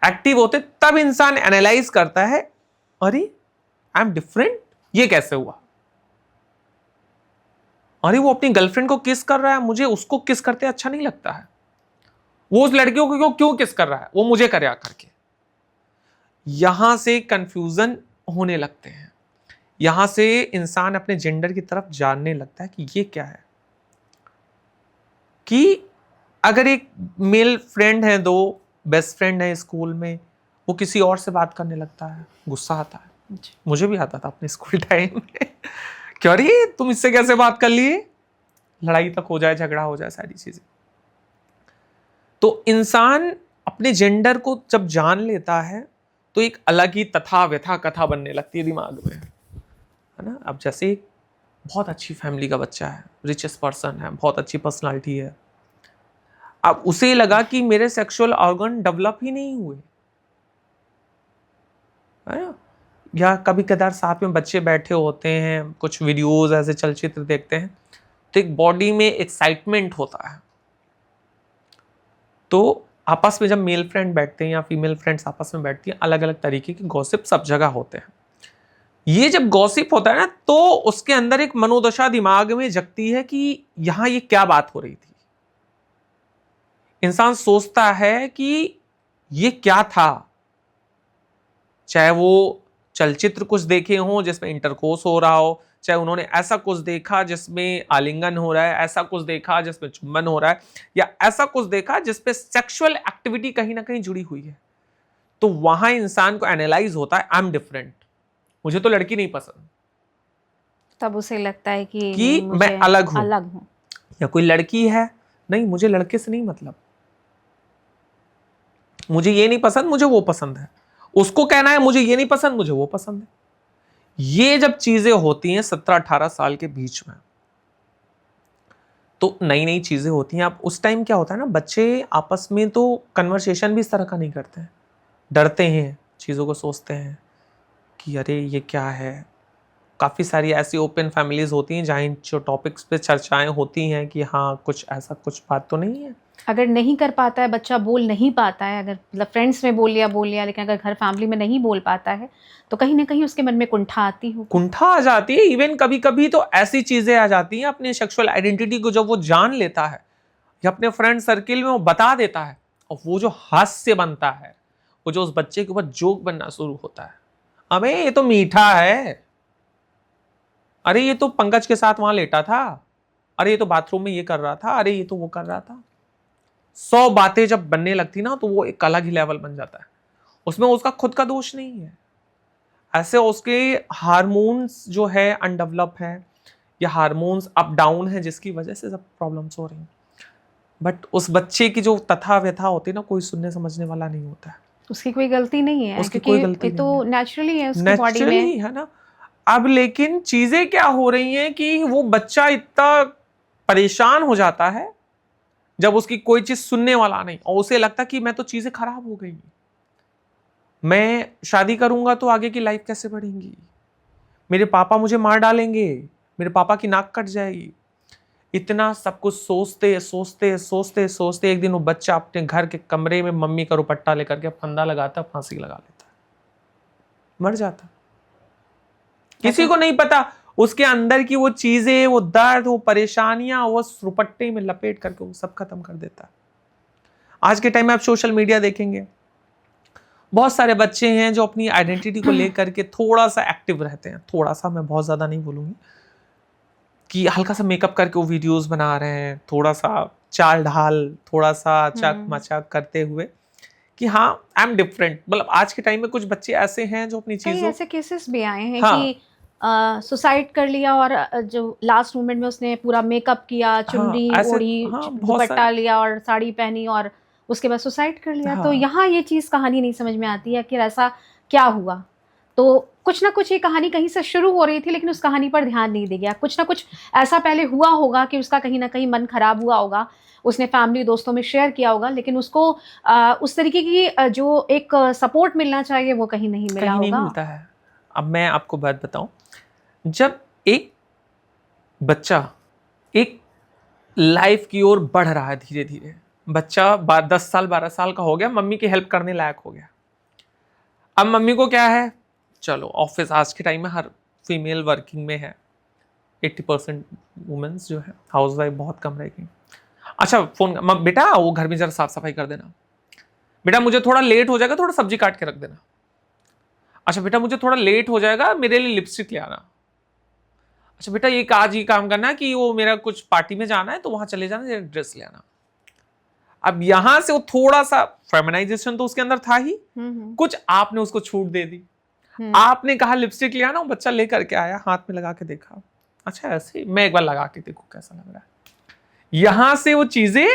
एक्टिव होते, तब इंसान एनालाइज करता है, अरे आई एम डिफरेंट, ये कैसे हुआ? अरे वो अपनी गर्लफ्रेंड को किस कर रहा है, मुझे उसको किस करते अच्छा नहीं लगता है। वो उस लड़कियों को क्यों किस कर रहा है, वो मुझे करे आकर के। यहां से कंफ्यूजन होने लगते हैं, यहां से इंसान अपने जेंडर की तरफ जानने लगता है कि ये क्या है। कि अगर एक मेल फ्रेंड है, दो बेस्ट फ्रेंड है स्कूल में, वो किसी और से बात करने लगता है, गुस्सा आता है। मुझे भी आता था अपने स्कूल टाइम में क्यों रे तुम इससे कैसे बात कर लिए, लड़ाई तक हो जाए, झगड़ा हो जाए, सारी चीजें। तो इंसान अपने जेंडर को जब जान लेता है तो एक अलग ही तथा व्यथा कथा बनने लगती है दिमाग में, है ना। अब जैसे एक बहुत अच्छी फैमिली का बच्चा है, रिचेस्ट पर्सन है, बहुत अच्छी पर्सनालिटी है, अब उसे लगा कि मेरे सेक्सुअल ऑर्गन डेवलप ही नहीं हुए, है ना। या कभी कदार साथ में बच्चे बैठे होते हैं, कुछ वीडियोस ऐसे चलचित्र देखते हैं, तो एक बॉडी में एक्साइटमेंट होता है। तो आपस में जब मेल फ्रेंड बैठते हैं या फीमेल फ्रेंड्स आपस में बैठती हैं, अलग अलग तरीके के गॉसिप सब जगह होते हैं। ये जब गॉसिप होता है ना, तो उसके अंदर एक मनोदशा दिमाग में जगती है कि यहां ये क्या बात हो रही थी। इंसान सोचता है कि ये क्या था, चाहे वो चलचित्र कुछ देखे हों जिसमें इंटरकोर्स हो रहा हो, चाहे उन्होंने ऐसा कुछ देखा जिसमें आलिंगन हो रहा है, ऐसा कुछ देखा जिसमें चुंबन हो रहा है, या ऐसा कुछ देखा जिसपे सेक्सुअल एक्टिविटी कहीं ना कहीं जुड़ी हुई है, तो वहां इंसान को एनालाइज होता है, आई एम डिफरेंट, मुझे तो लड़की नहीं पसंद। तब उसे लगता है कि मैं अलग हूं, या कोई लड़की है, नहीं मुझे लड़के से नहीं मतलब, मुझे ये नहीं पसंद, मुझे वो पसंद है। उसको कहना है मुझे ये नहीं पसंद, मुझे वो पसंद है। ये जब चीजें होती हैं 17-18 साल के बीच में, तो नई नई चीजें होती हैं। अब उस टाइम क्या होता है ना, बच्चे आपस में तो कन्वर्सेशन भी इस तरह का नहीं करते हैं, डरते हैं, चीजों को सोचते हैं कि अरे ये क्या है। काफ़ी सारी ऐसी ओपन फैमिलीज होती हैं जहाँ इन जो टॉपिक्स पे चर्चाएं होती हैं कि हाँ कुछ ऐसा कुछ बात तो नहीं है। अगर नहीं कर पाता है बच्चा, बोल नहीं पाता है, अगर मतलब फ्रेंड्स में बोल लिया, लेकिन अगर घर फैमिली में नहीं बोल पाता है तो कहीं ना कहीं उसके मन में कुंठा आती हो, कुंठा आ जाती है। इवन कभी कभी तो ऐसी चीजें आ जाती हैं, अपने सेक्सुअल आइडेंटिटी को जब वो जान लेता है या अपने फ्रेंड सर्किल में वो बता देता है, और वो जो हास्य बनता है, वो जो उस बच्चे के ऊपर जोक बनना शुरू होता है, अबे ये तो मीठा है, अरे ये तो पंकज के साथ वहां लेटा था, अरे ये तो बाथरूम में ये कर रहा था, अरे ये तो वो कर रहा था। 100 बातें जब बनने लगती ना, तो वो एक अलग ही लेवल बन जाता है। उसमें उसका खुद का दोष नहीं है, ऐसे उसके हार्मोन्स जो है अनडेवलप है, या हार्मोन्स अप डाउन है, जिसकी वजह से सब प्रॉब्लम्स हो रही हैं। बट उस बच्चे की जो तथा व्यथा होती है ना, कोई सुनने समझने वाला नहीं होता है। उसकी कोई गलती नहीं है, उसकी कोई गलती ये तो नेचुरली है उसकी बॉडी में, है ना। अब लेकिन चीजें क्या हो रही हैं कि वो बच्चा इतना परेशान हो जाता है जब उसकी कोई चीज सुनने वाला नहीं, और उसे लगता कि मैं तो चीजें खराब हो गई, मैं शादी करूंगा तो आगे की लाइफ कैसे बढ़ेंगी, मेरे पापा मुझे मार डालेंगे, मेरे पापा की नाक कट जाएगी। इतना सब कुछ सोचते सोचते सोचते सोचते एक दिन वो बच्चा अपने घर के कमरे में मम्मी का दुपट्टा लेकर के फंदा लगाता, फांसी लगा लेता, मर जाता। किसी को नहीं पता उसके अंदर की वो चीजें, वो दर्द, वो परेशानियां, वो दुपट्टे में लपेट करके वो सब खत्म कर देता। आज के टाइम में आप सोशल मीडिया देखेंगे, बहुत सारे बच्चे हैं जो अपनी आइडेंटिटी को लेकर के थोड़ा सा एक्टिव रहते हैं, थोड़ा सा, मैं बहुत ज्यादा नहीं बोलूंगी, कि हल्का सा मेकअप करके वो वीडियोस बना रहे हैं, थोड़ा सा चाल ढाल, थोड़ा सा चक मचाक करते हुए कि हाँ आई एम डिफरेंट। मतलब आज के टाइम में कुछ बच्चे ऐसे हैं जो अपनी चीजों, ऐसे केसेस भी आए हैं हाँ, कि सुसाइड कर लिया और जो लास्ट मोमेंट में उसने पूरा मेकअप किया, चुनरी ओढ़ी, दुपट्टा लिया और साड़ी पहनी और उसके बाद सुसाइड कर लिया। तो यहाँ ये चीज कहानी नहीं समझ में आती है कि ऐसा क्या हुआ। तो कुछ ना कुछ ये कहानी कहीं से शुरू हो रही थी, लेकिन उस कहानी पर ध्यान नहीं दिया गया। कुछ ना कुछ ऐसा पहले हुआ होगा कि उसका कहीं ना कहीं मन खराब हुआ होगा, उसने फैमिली दोस्तों में शेयर किया होगा, लेकिन उसको उस तरीके की जो एक सपोर्ट मिलना चाहिए वो कहीं नहीं मिला होगा। नहीं मिलता है। अब मैं आपको बात बताऊं, जब एक बच्चा एक लाइफ की ओर बढ़ रहा है धीरे धीरे, बच्चा 10 साल 12 साल का हो गया, मम्मी की हेल्प करने लायक हो गया। अब मम्मी को क्या है, चलो ऑफिस, आज के टाइम में हर फीमेल वर्किंग में है, 80% वुमेन्स जो है हाउस वाइफ बहुत कम रहेगी। अच्छा फोन, बेटा वो घर में जरा साफ सफाई कर देना, बेटा मुझे थोड़ा लेट हो जाएगा, थोड़ा सब्जी काट के रख देना, अच्छा बेटा मुझे थोड़ा लेट हो जाएगा, मेरे लिए लिपस्टिक ले आना, अच्छा बेटा ये आज ये काम करना कि वो मेरा कुछ पार्टी में जाना है तो वहां चले जाना, ड्रेस ले आना। अब यहां से वो थोड़ा सा फेमिनाइजेशन तो उसके अंदर था ही, कुछ आपने उसको छूट दे दी। आपने कहा लिपस्टिक ले आना, वो बच्चा लेकर के आया, हाथ में लगा के देखा, अच्छा ऐसे मैं एक बार लगा के देखूं कैसा लग रहा है। यहां से वो चीजें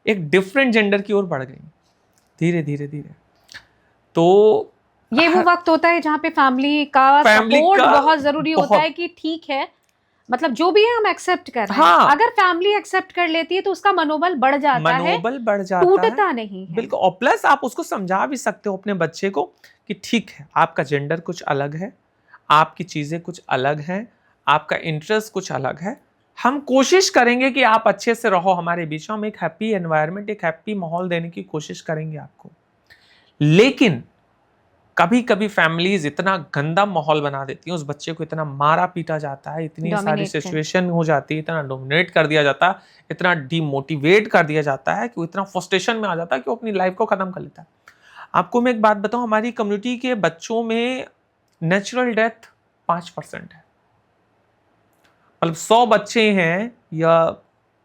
एक डिफरेंट जेंडर की ओर बढ़ गई धीरे धीरे धीरे। तो ये वो वक्त होता है जहाँ पे फैमिली का सपोर्ट बहुत जरूरी होता है कि ठीक है, मतलब जो भी है हम एक्सेप्ट कर रहे हैं। हाँ, अगर फैमिली एक्सेप्ट कर लेती है तो उसका मनोबल बढ़ जाता है, टूटता नहीं है। बिल्कुल। और प्लस आप उसको समझा भी सकते हो अपने बच्चे को कि ठीक है, आपका जेंडर कुछ अलग है, आपकी चीजें कुछ अलग हैं, आपका इंटरेस्ट कुछ अलग है, हम कोशिश करेंगे कि आप अच्छे से रहो हमारे बीच में, हम एक हैप्पी एनवायरनमेंट, एक हैप्पी माहौल देने की कोशिश करेंगे आपको। लेकिन कभी कभी फैमिलीज इतना गंदा माहौल बना देती हैं, उस बच्चे को इतना मारा पीटा जाता है, इतनी सारी सिचुएशन हो जाती है, इतना डोमिनेट कर दिया जाता है, इतना डिमोटिवेट कर दिया जाता है कि वो इतना फ्रस्ट्रेशन में आ जाता है कि वो अपनी लाइफ को खत्म कर लेता है। आपको मैं एक बात बताऊं, हमारी कम्युनिटी के बच्चों में नेचुरल डेथ 5% है। मतलब 100 बच्चे हैं, या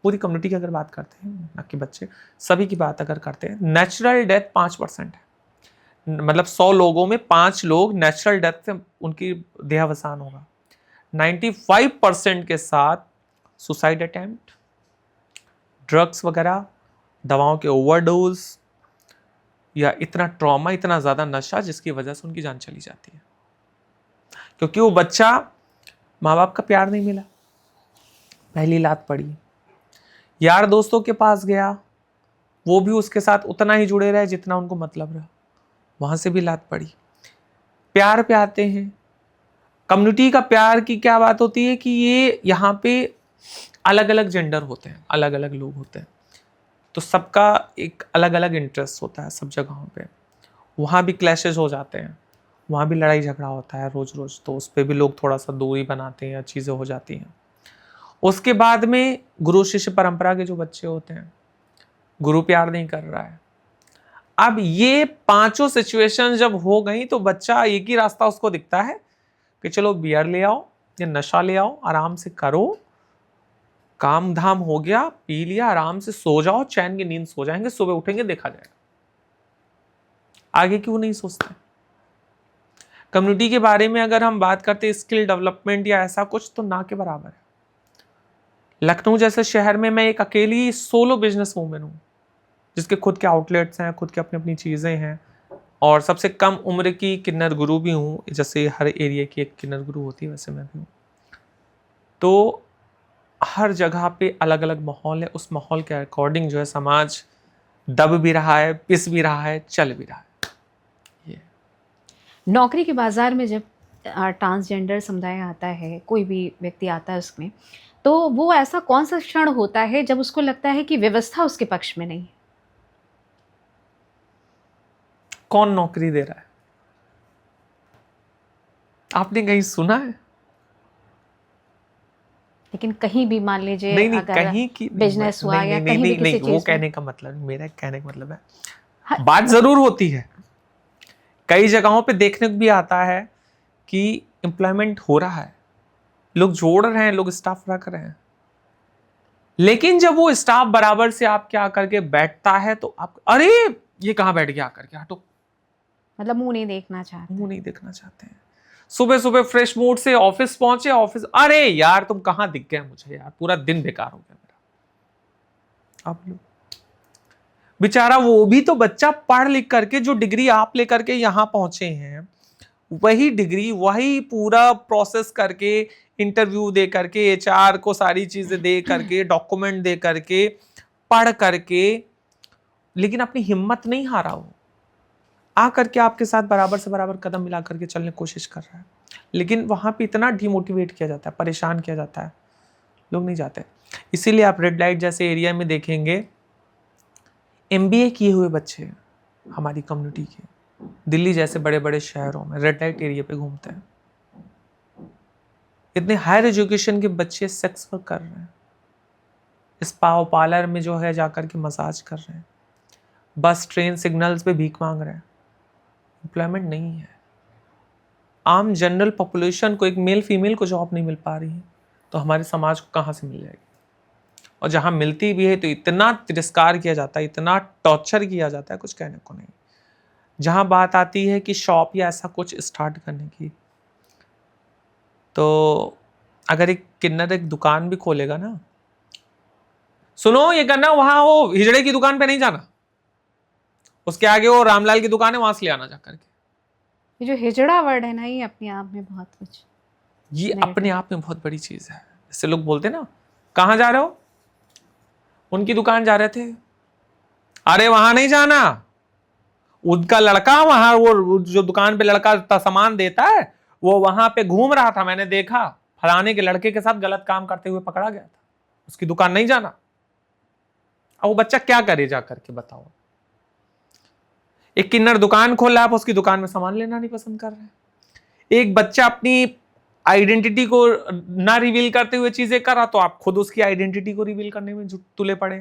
पूरी कम्युनिटी की अगर बात करते हैं, ना कि बच्चे, सभी की बात अगर करते हैं, नेचुरल डेथ 5% है। मतलब 100 लोगों में 5 लोग नेचुरल डेथ से उनकी देहावसान होगा। 95% के साथ सुसाइड अटेम्प्ट, ड्रग्स वगैरह, दवाओं के ओवरडोज, या इतना ट्रॉमा, इतना ज्यादा नशा जिसकी वजह से उनकी जान चली जाती है, क्योंकि वो बच्चा माँ बाप का प्यार नहीं मिला, पहली लात पड़ी, यार दोस्तों के पास गया, वो भी उसके साथ उतना ही जुड़े रहे जितना उनको मतलब रहा, वहां से भी लात पड़ी। प्यार पे आते हैं, कम्युनिटी का प्यार की क्या बात होती है कि ये यहाँ पे अलग अलग जेंडर होते हैं, अलग अलग लोग होते हैं, तो सबका एक अलग अलग इंटरेस्ट होता है सब जगहों पे, वहाँ भी क्लैशेस हो जाते हैं, वहाँ भी लड़ाई झगड़ा होता है रोज रोज, तो उस पर भी लोग थोड़ा सा दूरी बनाते हैं, चीज़ें हो जाती हैं। उसके बाद में गुरु शिष्य परंपरा के जो बच्चे होते हैं, गुरु प्यार नहीं कर रहा है। अब ये 5 सिचुएशन जब हो गई तो बच्चा एक ही रास्ता उसको दिखता है कि चलो बियर ले आओ या नशा ले आओ, आराम से करो, काम धाम हो गया, पी लिया, आराम से सो जाओ, चैन की नींद सो जाएंगे, सुबह उठेंगे देखा जाएगा। आगे क्यों नहीं सोचते? कम्युनिटी के बारे में अगर हम बात करते स्किल डेवलपमेंट या ऐसा कुछ, तो ना के बराबर है। लखनऊ जैसे शहर में मैं एक अकेली सोलो बिजनेस वूमेन हूँ, जिसके खुद के आउटलेट्स हैं, खुद की अपनी अपनी चीज़ें हैं, और सबसे कम उम्र की किन्नर गुरु भी हूँ। जैसे हर एरिया की एक किन्नर गुरु होती है, वैसे मैं भी हूँ। तो हर जगह पे अलग अलग माहौल है, उस माहौल के अकॉर्डिंग जो है समाज दब भी रहा है, पिस भी रहा है, चल भी रहा है। ये नौकरी के बाजार में जब ट्रांसजेंडर समुदाय आता है, कोई भी व्यक्ति आता है उसमें, तो वो ऐसा कौन सा क्षण होता है जब उसको लगता है कि व्यवस्था उसके पक्ष में नहीं है? कौन नौकरी दे रहा है? आपने कहीं सुना है? लेकिन कहीं भी मान लीजिए, नहीं, अगर कहीं की बिजनेस हुआ या कहीं भी किसी चीज वो कहने का मतलब, मेरा कहने का मतलब है, बात जरूर होती है, कई जगहों पे देखने को भी आता है कि एम्प्लॉयमेंट हो रहा है, लोग जोड़ रहे हैं, लोग स्टाफ रख रहे हैं, लेकिन जब वो स्टाफ बराबर से आपके आकर के बैठता है तो आप, अरे ये कहाँ बैठ गया, आकर के हटो, मतलब मुंह नहीं देखना चाहते, मुंह नहीं देखना चाहते हैं। सुबह सुबह फ्रेश मूड से ऑफिस पहुंचे, ऑफिस, अरे यार तुम कहां दिख गए मुझे, यार पूरा दिन बेकार हो गया मेरा। अब लो, बेचारा वो भी तो बच्चा पढ़ लिख करके, जो डिग्री आप लेकर के यहां पहुंचे हैं, वही डिग्री, वही पूरा प्रोसेस करके, इंटरव्यू दे करके, एचआर को सारी चीजें दे करके, डॉक्यूमेंट दे करके, पढ़ करके, लेकिन अपनी हिम्मत नहीं हारा वो, आ करके आपके साथ बराबर से बराबर कदम मिला करके चलने की कोशिश कर रहा है, लेकिन वहाँ पे इतना डिमोटिवेट किया जाता है, परेशान किया जाता है, लोग नहीं जाते। इसीलिए आप रेड लाइट जैसे एरिया में देखेंगे MBA किए हुए बच्चे हमारी कम्युनिटी के दिल्ली जैसे बड़े बड़े शहरों में रेड लाइट एरिया पे घूमते हैं। इतने हायर एजुकेशन के बच्चे सेक्स वर्क कर रहे हैं, स्पा पार्लर में जो है जाकर के मसाज कर रहे हैं, बस ट्रेन सिग्नल्स पे भीख मांग रहे हैं। एम्प्लॉयमेंट नहीं है। आम जनरल पॉपुलेशन को, एक मेल फीमेल को जॉब नहीं मिल पा रही है, तो हमारे समाज को कहाँ से मिल जाएगी? और जहाँ मिलती भी है तो इतना तिरस्कार किया जाता है, इतना टॉर्चर किया जाता है, कुछ कहने को नहीं। जहाँ बात आती है कि शॉप या ऐसा कुछ स्टार्ट करने की, तो अगर एक किन्नर एक दुकान भी खोलेगा ना, सुनो ये करना, वहां वो हिजड़े की दुकान पे नहीं जाना, उसके आगे वो रामलाल की दुकान है, वहां से ले आना जाकर के। ये जो हिजड़ा वर्ड है ना, ये अपने आप में बहुत कुछ, ये अपने आप में बहुत बड़ी चीज है। जैसे लोग बोलते ना, कहाँ जा रहे हो? उनकी दुकान जा रहे थे। अरे वहां नहीं जाना, उनका लड़का वहां, वो जो दुकान पे लड़का सामान देता है, वो वहां पे घूम रहा था, मैंने देखा, फलाने के लड़के के साथ गलत काम करते हुए पकड़ा गया था, उसकी दुकान नहीं जाना। अब वो बच्चा क्या करे जाकर के, बताओ? एक किन्नर दुकान खोल रहा है, आप उसकी दुकान में सामान लेना नहीं पसंद कर रहे। एक बच्चा अपनी आइडेंटिटी को ना रिवील करते हुए चीजें कर रहा, तो आप खुद उसकी आइडेंटिटी को रिवील करने में तुले पड़े।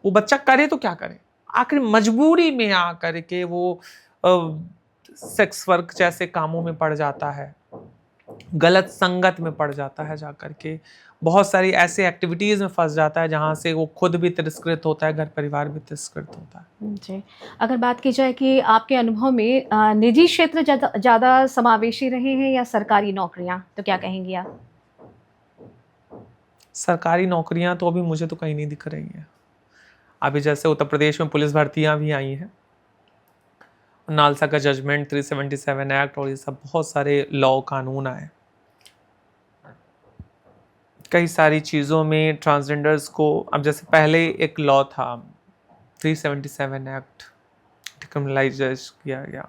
वो बच्चा करे तो क्या करे? आखिर मजबूरी में आकर के वो सेक्स वर्क जैसे कामों में पड़ जाता है, गलत संगत में पड़ जाता है, जाकर के बहुत सारी ऐसे एक्टिविटीज में फंस जाता है जहां से वो खुद भी तिरस्कृत होता है, घर परिवार भी तिरस्कृत होता है। जी, अगर बात की जाए कि आपके अनुभव में निजी क्षेत्र ज़्यादा समावेशी रहे हैं या सरकारी नौकरियां, तो क्या कहेंगी आप? सरकारी नौकरियां तो अभी मुझे तो कहीं नहीं दिख रही है। अभी जैसे उत्तर प्रदेश में पुलिस भर्तियां भी आई हैं, नालसा का जजमेंट, 377 एक्ट और ये सब बहुत सारे लॉ कानून आए। कई सारी चीज़ों में ट्रांसजेंडर्स को, अब जैसे पहले एक लॉ था 377 एक्ट, डिक्रिमिनलाइज किया गया।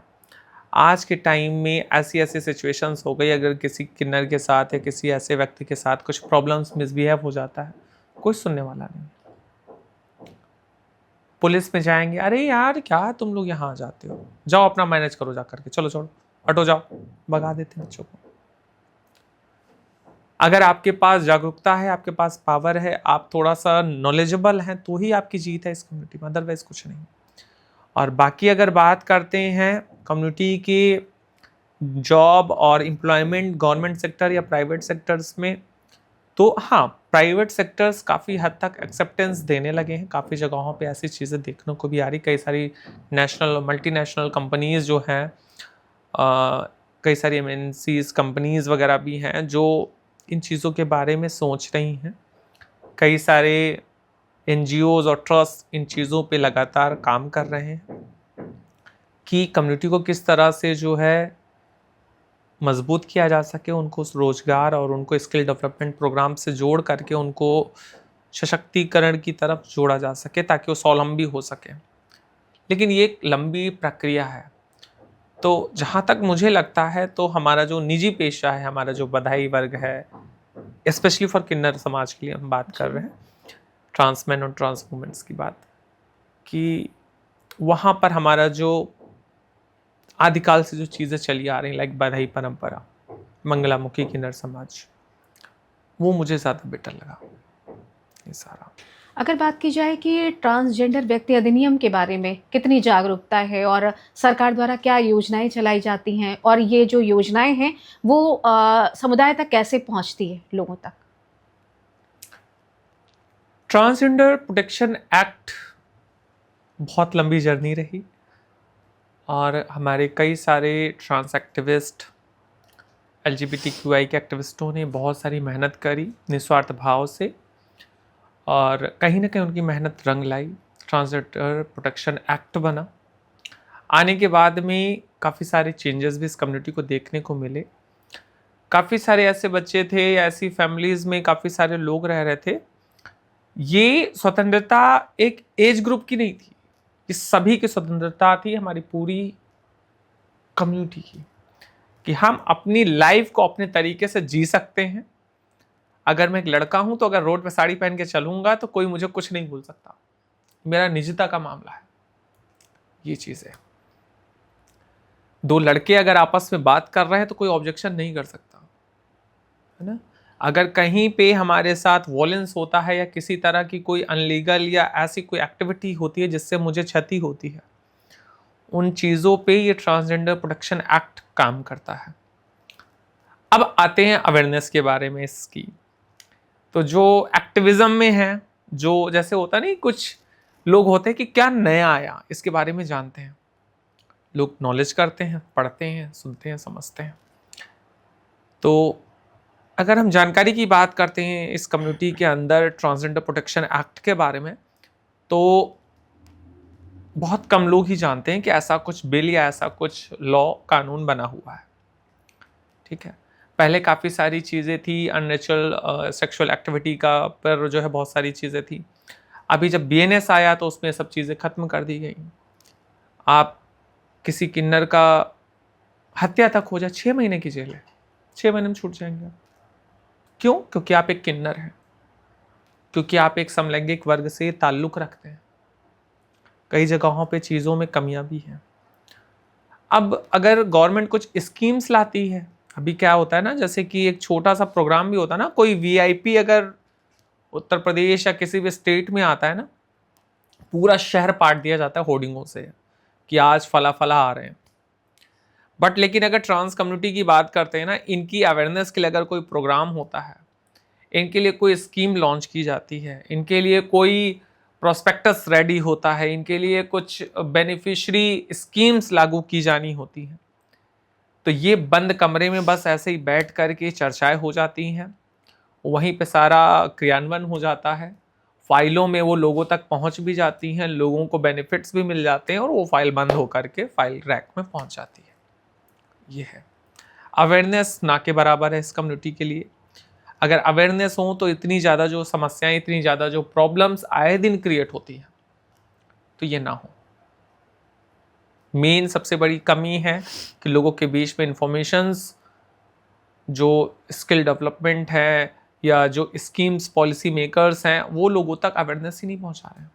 आज के टाइम में ऐसी ऐसी सिचुएशंस हो गई, अगर किसी किन्नर के साथ या किसी ऐसे व्यक्ति के साथ कुछ प्रॉब्लम्स, मिसबिहेव हो जाता है, कोई सुनने वाला नहीं। पुलिस में जाएंगे, अरे यार क्या तुम लोग यहाँ आ जाते हो, जाओ अपना मैनेज करो जा करके, चलो छोड़ो हटो जाओ, भगा देते बच्चों को। अगर आपके पास जागरूकता है, आपके पास पावर है, आप थोड़ा सा नॉलेजेबल हैं, तो ही आपकी जीत है इस कम्युनिटी में, अदरवाइज कुछ नहीं। और बाकी अगर बात करते हैं कम्युनिटी की जॉब और एम्प्लॉयमेंट, गवर्नमेंट सेक्टर या प्राइवेट सेक्टर्स में, तो हाँ, प्राइवेट सेक्टर्स काफ़ी हद तक एक्सेप्टेंस देने लगे हैं। काफ़ी जगहों पे ऐसी चीज़ें देखने को भी आ रही। कई सारी नेशनल और मल्टीनेशनल कंपनीज़ जो हैं, कई सारी MNCs कंपनीज़ वगैरह भी हैं जो इन चीज़ों के बारे में सोच रही हैं। कई सारे NGOs और ट्रस्ट इन चीज़ों पे लगातार काम कर रहे हैं कि कम्युनिटी को किस तरह से जो है मजबूत किया जा सके, उनको रोज़गार और उनको स्किल डेवलपमेंट प्रोग्राम से जोड़ करके उनको सशक्तिकरण की तरफ जोड़ा जा सके, ताकि वो स्वावलंबी हो सके। लेकिन ये एक लंबी प्रक्रिया है। तो जहाँ तक मुझे लगता है, तो हमारा जो निजी पेशा है, हमारा जो बधाई वर्ग है, स्पेशली फॉर किन्नर समाज के लिए हम बात कर रहे हैं, ट्रांसमैन और ट्रांस वुमेन्स की बात, कि वहाँ पर हमारा जो आदिकाल से जो चीज़ें चली आ रही, लाइक बधाई परंपरा, मंगलामुखी किन्नर समाज, वो मुझे ज़्यादा बेटर लगा ये सारा। अगर बात की जाए कि ट्रांसजेंडर व्यक्ति अधिनियम के बारे में कितनी जागरूकता है और सरकार द्वारा क्या योजनाएं चलाई जाती हैं, और ये जो योजनाएं हैं वो समुदाय तक कैसे पहुंचती है लोगों तक? ट्रांसजेंडर प्रोटेक्शन एक्ट बहुत लंबी जर्नी रही, और हमारे कई सारे ट्रांस एक्टिविस्ट, LGBTQI के एक्टिविस्टों ने बहुत सारी मेहनत करी निस्वार्थ भाव से, और कहीं ना कहीं उनकी मेहनत रंग लाई। ट्रांसजेंडर प्रोटेक्शन एक्ट बना। आने के बाद में काफ़ी सारे चेंजेस भी इस कम्युनिटी को देखने को मिले। काफ़ी सारे ऐसे बच्चे थे, ऐसी फैमिलीज़ में काफ़ी सारे लोग रह रहे थे। ये स्वतंत्रता एक एज ग्रुप की नहीं थी, ये सभी की स्वतंत्रता थी, हमारी पूरी कम्युनिटी की, कि हम अपनी लाइफ को अपने तरीके से जी सकते हैं। अगर मैं एक लड़का हूं तो अगर रोड पे साड़ी पहन के चलूंगा तो कोई मुझे कुछ नहीं बोल सकता, मेरा निजता का मामला है। ये चीज है, दो लड़के अगर आपस में बात कर रहे हैं तो कोई ऑब्जेक्शन नहीं कर सकता, है ना। अगर कहीं पे हमारे साथ वॉयलेंस होता है या किसी तरह की कोई अनलीगल या ऐसी कोई एक्टिविटी होती है जिससे मुझे क्षति होती है, उन चीज़ों पे ये ट्रांसजेंडर प्रोटेक्शन एक्ट काम करता है। अब आते हैं अवेयरनेस के बारे में इसकी। तो जो एक्टिविज्म में है, जो जैसे होता नहीं, कुछ लोग होते हैं कि क्या नया आया इसके बारे में जानते हैं, लोग नॉलेज करते हैं, पढ़ते हैं, सुनते हैं, समझते हैं। तो अगर हम जानकारी की बात करते हैं इस कम्युनिटी के अंदर ट्रांसजेंडर प्रोटेक्शन एक्ट के बारे में, तो बहुत कम लोग ही जानते हैं कि ऐसा कुछ बिल या ऐसा कुछ लॉ कानून बना हुआ है। ठीक है, पहले काफ़ी सारी चीज़ें थी, अननेचुरल सेक्सुअल एक्टिविटी का पर जो है बहुत सारी चीज़ें थी। अभी जब BNS आया तो उसमें सब चीज़ें ख़त्म कर दी गई। आप किसी किन्नर का हत्या तक हो जाए, 6 महीने की जेल है, 6 महीने में छूट जाएंगे आप। क्यों? क्योंकि आप एक किन्नर हैं, क्योंकि आप एक समलैंगिक वर्ग से ताल्लुक़ रखते हैं। कई जगहों पे चीज़ों में कमियां भी हैं। अब अगर गवर्नमेंट कुछ स्कीम्स लाती है, अभी क्या होता है ना, जैसे कि एक छोटा सा प्रोग्राम भी होता है ना, कोई VIP अगर उत्तर प्रदेश या किसी भी स्टेट में आता है ना, पूरा शहर पाट दिया जाता है होर्डिंगों से कि आज फला फला आ रहे हैं। बट लेकिन अगर ट्रांस कम्युनिटी की बात करते हैं ना, इनकी अवेयरनेस के लिए अगर कोई प्रोग्राम होता है, इनके लिए कोई स्कीम लॉन्च की जाती है, इनके लिए कोई प्रोस्पेक्टस रेडी होता है, इनके लिए कुछ बेनिफिशरी स्कीम्स लागू की जानी होती हैं, तो ये बंद कमरे में बस ऐसे ही बैठ कर के चर्चाएं हो जाती हैं, वहीं पे सारा क्रियान्वयन हो जाता है, फाइलों में वो लोगों तक पहुंच भी जाती हैं, लोगों को बेनिफिट्स भी मिल जाते हैं और वो फाइल बंद होकर के फाइल रैक में पहुंच जाती है। ये है अवेयरनेस, ना के बराबर है इस कम्युनिटी के लिए। अगर अवेयरनेस हो तो इतनी ज़्यादा जो समस्याएं, इतनी ज़्यादा जो प्रॉब्लम्स आए दिन क्रिएट होती हैं, तो ये ना हो। मेन सबसे बड़ी कमी है कि लोगों के बीच में इंफॉर्मेशंस, जो स्किल डेवलपमेंट है या जो स्कीम्स पॉलिसी मेकर्स हैं, वो लोगों तक अवेयरनेस ही नहीं पहुंचा रहे हैं।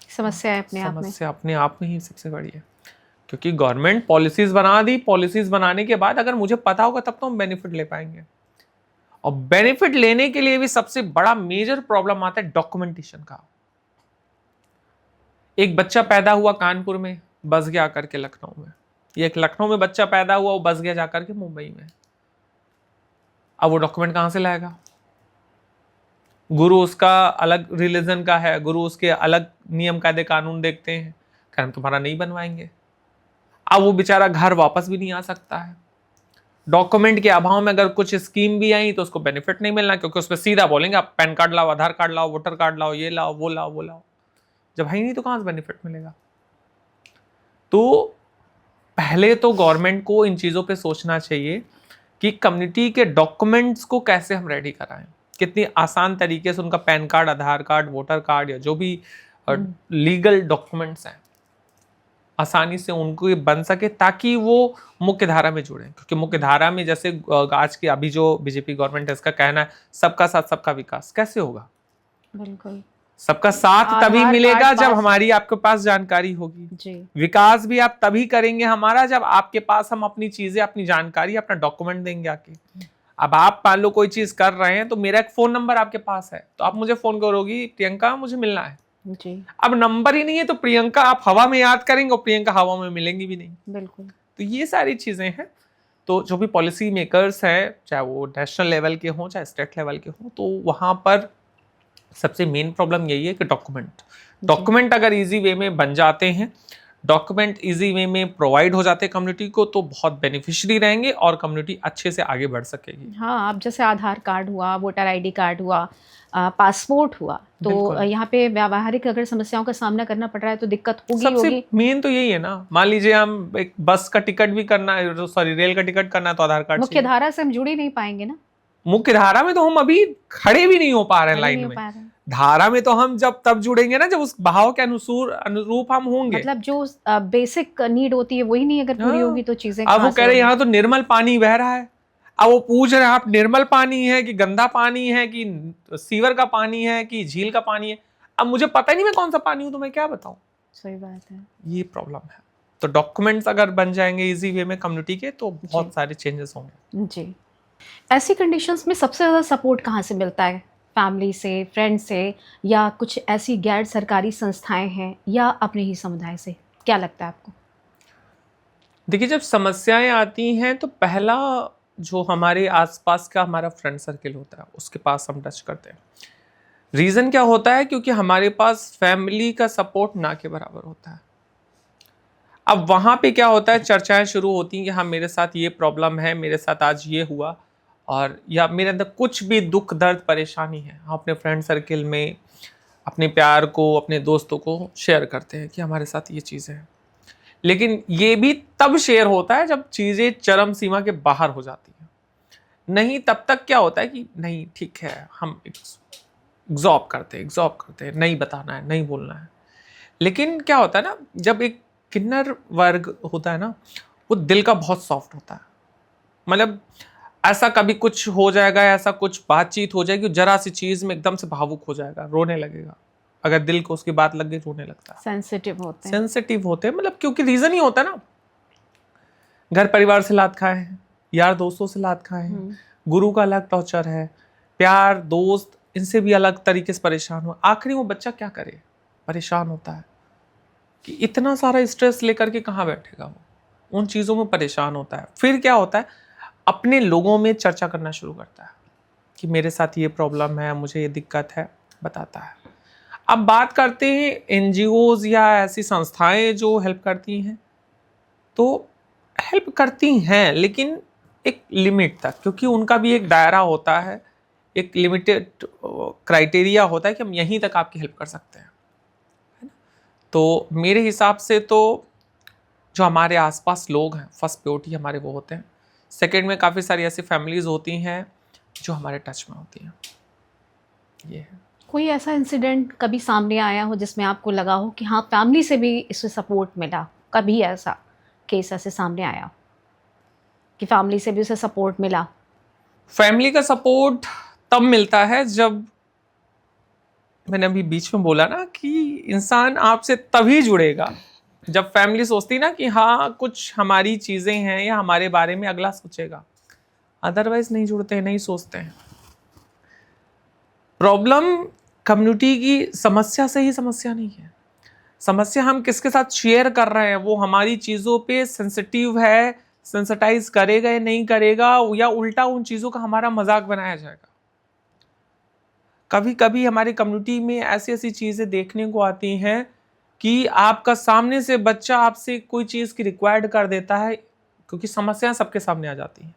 समस्या है अपने आप में, समस्या अपने आप में ही सबसे बड़ी है, क्योंकि गवर्नमेंट पॉलिसीज बना दी, पॉलिसीज बनाने के बाद अगर मुझे पता होगा तब तो हम बेनिफिट ले पाएंगे। और बेनिफिट लेने के लिए भी सबसे बड़ा मेजर प्रॉब्लम आता है डॉक्यूमेंटेशन का। एक बच्चा पैदा हुआ कानपुर में, बस गया आकर के लखनऊ में, ये एक लखनऊ में बच्चा पैदा हुआ, वो बस गया जाकर के मुंबई में। अब वो डॉक्यूमेंट कहां से लाएगा? गुरु उसका अलग रिलीजन का है, गुरु उसके अलग नियम कायदे कानून देखते हैं, हम तुम्हारा नहीं बनवाएंगे। अब वो बेचारा घर वापस भी नहीं आ सकता है। डॉक्यूमेंट के अभाव में अगर कुछ स्कीम भी आई तो उसको बेनिफिट नहीं मिलना, क्योंकि उसमें सीधा बोलेंगे आप पैन कार्ड लाओ, आधार कार्ड लाओ, वोटर कार्ड लाओ, ये लाओ, वो लाओ, वो लाओ। जब है ही नहीं तो कहां से बेनिफिट मिलेगा? तो पहले तो गवर्नमेंट को इन चीजों पे सोचना चाहिए कि कम्युनिटी के डॉक्यूमेंट्स को कैसे हम रेडी कराएं, कितनी आसान तरीके से उनका पैन कार्ड, आधार कार्ड, वोटर कार्ड या जो भी लीगल डॉक्यूमेंट्स हैं, आसानी से उनको ये बन सके, ताकि वो मुख्य धारा में जुड़े। क्योंकि मुख्य धारा में जैसे आज की अभी जो बीजेपी गवर्नमेंट है, इसका कहना है सबका साथ सबका विकास। कैसे होगा? बिल्कुल, सबका साथ तभी मिलेगा जब हमारी आपके पास जानकारी होगी जी। विकास भी आप तभी करेंगे हमारा जब आपके पास हम अपनी चीजें, अपनी जानकारी, अपना डॉक्यूमेंट देंगे आके। अब आप मान लो कोई चीज कर रहे हैं तो मेरा एक फोन नंबर आपके पास है, तो आप मुझे फोन करोगी, प्रियंका मुझे मिलना है जी। अब नंबर ही नहीं है तो प्रियंका आप हवा में याद करेंगे और प्रियंका हवा में मिलेंगी भी नहीं। बिल्कुल। तो ये सारी चीजें हैं। तो जो भी पॉलिसी मेकर्स हैं, चाहे वो नेशनल लेवल के हों चाहे स्टेट लेवल के हों, तो वहां पर सबसे मेन प्रॉब्लम यही है कि डॉक्यूमेंट अगर इजी वे में बन जाते हैं, डॉक्यूमेंट इजी वे में प्रोवाइड हो जाते हैं कम्युनिटी को, तो बहुत बेनिफिशियरी रहेंगे और कम्युनिटी अच्छे से आगे बढ़ सकेगी। हाँ, अब जैसे आधार कार्ड हुआ, वोटर ID कार्ड हुआ, पासपोर्ट हुआ, तो यहाँ पे व्यावहारिक अगर समस्याओं का सामना करना पड़ रहा है तो दिक्कत होगी। सबसे मेन तो यही है ना, मान लीजिए हम एक बस का टिकट भी करना है, सॉरी रेल का टिकट करना है तो आधार कार्ड, मुख्य धारा से हम जुड़ ही नहीं पाएंगे ना। मुख्य धारा में तो हम अभी खड़े भी नहीं हो पा रहे हैं खड़े लाइन नहीं हो में। पा रहे हैं। धारा में तो हम जब तब जुड़ेंगे ना जब उस बहाव के अनुरूप हम होंगे। मतलब जो बेसिक नीड होती है वही नहीं अगर पूरी हाँ। होगी तो चीजें अब कहाँ वो से कह रहे होंगी? यहाँ तो निर्मल पानी बह रहा है। अब वो पूछ रहे हैं आप निर्मल पानी है कि गंदा पानी है कि सीवर का पानी है कि झील का पानी है। अब मुझे पता ही नहीं मैं कौन सा पानी हूं तो मैं क्या बताऊं। सही बात है। ये प्रॉब्लम है। तो डॉक्यूमेंट्स अगर बन जाएंगे इजी वे में कम्युनिटी के तो जी। बहुत सारे चेंजेस होंगे। जी। ऐसी कंडीशंस में सबसे ज़्यादा सपोर्ट कहाँ से मिलता है? फैमिली से, फ्रेंड से, या कुछ ऐसी गैर सरकारी संस्थाएं हैं, या अपने ही समुदाय से? क्या लगता है आपको? देखिए जब समस्याएं आती हैं तो पहला जो हमारे आसपास का हमारा फ्रेंड सर्किल होता है उसके पास हम टच करते हैं। रीज़न क्या होता है? क्योंकि हमारे पास फैमिली का सपोर्ट ना के बराबर होता है। अब वहाँ पे क्या होता है, चर्चाएं शुरू होती हैं कि हाँ मेरे साथ ये प्रॉब्लम है, मेरे साथ आज ये हुआ, और या मेरे अंदर कुछ भी दुख दर्द परेशानी है, हम अपने फ्रेंड सर्किल में अपने प्यार को, अपने दोस्तों को शेयर करते हैं कि हमारे साथ ये चीज़ें हैं। लेकिन ये भी तब शेयर होता है जब चीज़ें चरम सीमा के बाहर हो जाती हैं। नहीं तब तक क्या होता है कि नहीं ठीक है, हम एग्जॉर्ब करते हैं, नहीं बताना है, नहीं बोलना है। लेकिन क्या होता है ना, जब एक किन्नर वर्ग होता है ना, वो दिल का बहुत सॉफ्ट होता है। मतलब ऐसा कभी कुछ हो जाएगा, ऐसा कुछ बातचीत हो जाएगी, जरा सी चीज में एकदम से भावुक हो जाएगा, रोने लगेगा। अगर दिल को उसकी बात लग गई रोने लगता है। सेंसिटिव होते हैं। सेंसिटिव होते हैं, मतलब क्योंकि रीजन ही होता है ना, घर परिवार से लात खाए हैं, यार दोस्तों से लात खाए हैं, गुरु का अलग टॉर्चर है, प्यार दोस्त इनसे भी अलग तरीके से परेशान हुआ। आखिरी वो बच्चा क्या करे, परेशान होता है कि इतना सारा स्ट्रेस लेकर के कहाँ बैठेगा, वो उन चीज़ों में परेशान होता है। फिर क्या होता है, अपने लोगों में चर्चा करना शुरू करता है कि मेरे साथ ये प्रॉब्लम है, मुझे ये दिक्कत है, बताता है। अब बात करते हैं एनजीओज या ऐसी संस्थाएं जो हेल्प करती हैं, तो हेल्प करती हैं लेकिन एक लिमिट तक, क्योंकि उनका भी एक दायरा होता है, एक लिमिटेड क्राइटेरिया होता है कि हम यहीं तक आपकी हेल्प कर सकते हैं। तो मेरे हिसाब से तो जो हमारे आसपास लोग हैं, फर्स्ट प्रायोरिटी हमारे वो होते हैं। सेकंड में काफ़ी सारी ऐसी फैमिलीज होती हैं जो हमारे टच में होती हैं। ये है। कोई ऐसा इंसिडेंट कभी सामने आया हो जिसमें आपको लगा हो कि हाँ फैमिली से भी इसे सपोर्ट मिला? कभी ऐसा केस ऐसे सामने आया कि फैमिली से भी उसे सपोर्ट मिला? फैमिली का सपोर्ट तब मिलता है जब, मैंने अभी बीच में बोला ना कि इंसान आपसे तभी जुड़ेगा जब फैमिली सोचती ना कि हाँ कुछ हमारी चीज़ें हैं या हमारे बारे में अगला सोचेगा। अदरवाइज नहीं जुड़ते हैं, नहीं सोचते हैं। प्रॉब्लम कम्युनिटी की समस्या से ही समस्या नहीं है। समस्या हम किसके साथ शेयर कर रहे हैं, वो हमारी चीज़ों पे सेंसिटिव है, सेंसिटाइज करेगा या नहीं करेगा, या उल्टा उन चीज़ों का हमारा मजाक बनाया जाएगा। कभी कभी हमारी कम्युनिटी में ऐसी ऐसी चीज़ें देखने को आती हैं कि आपका सामने से बच्चा आपसे कोई चीज़ की रिक्वायर्ड कर देता है, क्योंकि समस्याएं सबके सामने आ जाती हैं,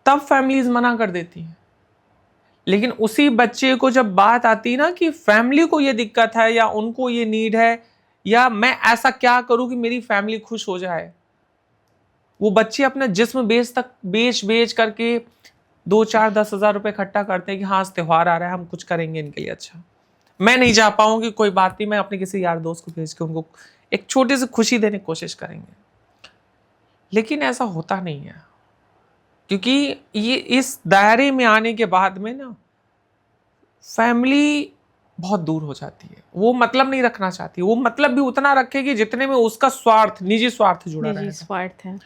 तब फैमिलीज मना कर देती हैं। लेकिन उसी बच्चे को जब बात आती ना कि फैमिली को ये दिक्कत है या उनको ये नीड है, या मैं ऐसा क्या करूं कि मेरी फैमिली खुश हो जाए, वो बच्चे अपना जिस्म बेच करके 2-4-10 हज़ार रुपए इकट्ठा करते हैं कि हाँ त्योहार आ रहा है, हम कुछ करेंगे इनके लिए। अच्छा मैं नहीं जा पाऊंगी, कोई बात नहीं, मैं अपने किसी यार दोस्त को भेज के उनको एक छोटी सी खुशी देने की कोशिश करेंगे। लेकिन ऐसा होता नहीं है, क्योंकि ये इस दायरे में आने के बाद में ना फैमिली बहुत दूर हो जाती है। वो मतलब नहीं रखना चाहती, वो मतलब भी उतना रखेगी जितने में उसका स्वार्थ, निजी स्वार्थ जुड़ा रहेगा। स्वार्थ है।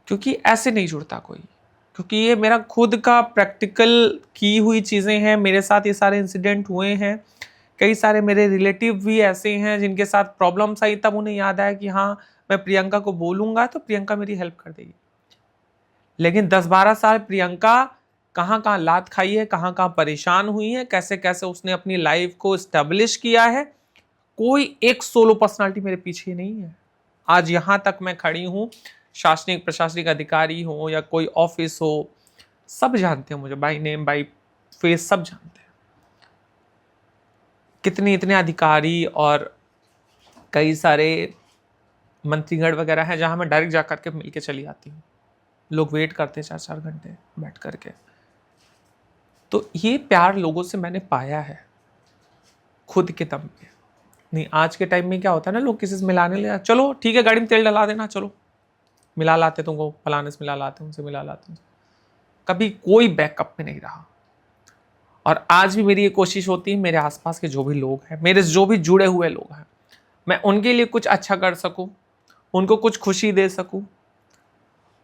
क्योंकि ऐसे नहीं जुड़ता कोई, क्योंकि ये मेरा खुद का प्रैक्टिकल की हुई चीज़ें हैं, मेरे साथ ये सारे इंसिडेंट हुए हैं। कई सारे मेरे रिलेटिव भी ऐसे हैं जिनके साथ प्रॉब्लम्स आई, तब उन्हें याद आया कि हाँ मैं प्रियंका को बोलूँगा तो प्रियंका मेरी हेल्प कर देगी। लेकिन 10-12 साल प्रियंका कहाँ कहाँ लात खाई है, कहाँ कहाँ परेशान हुई है, कैसे कैसे उसने अपनी लाइफ को स्टेब्लिश किया है। कोई एक सोलो पर्सनालिटी मेरे पीछे नहीं है। आज यहाँ तक मैं खड़ी हूँ, शासनिक प्रशासनिक अधिकारी हो या कोई ऑफिस हो, सब जानते हैं मुझे, बाय नेम बाय फेस सब जानते हैं। कितने इतने अधिकारी और कई सारे मंत्रीगण वगैरह हैं जहाँ मैं डायरेक्ट जा करके मिल के चली आती हूँ। लोग वेट करते हैं 4-4 घंटे बैठ करके। तो ये प्यार लोगों से मैंने पाया है खुद के दम पे। नहीं, आज के टाइम में क्या होता है ना, लोग किसी से मिलाने ले जाते, चलो ठीक है गाड़ी में तेल डला देना, चलो मिला लाते तुमको, फलाने से मिला लाते, उनसे मिला लाते। कभी कोई बैकअप में नहीं रहा। और आज भी मेरी ये कोशिश होती है, मेरे आसपास के जो भी लोग हैं, मेरे जो भी जुड़े हुए लोग हैं, मैं उनके लिए कुछ अच्छा कर सकूं, उनको कुछ खुशी दे सकूं,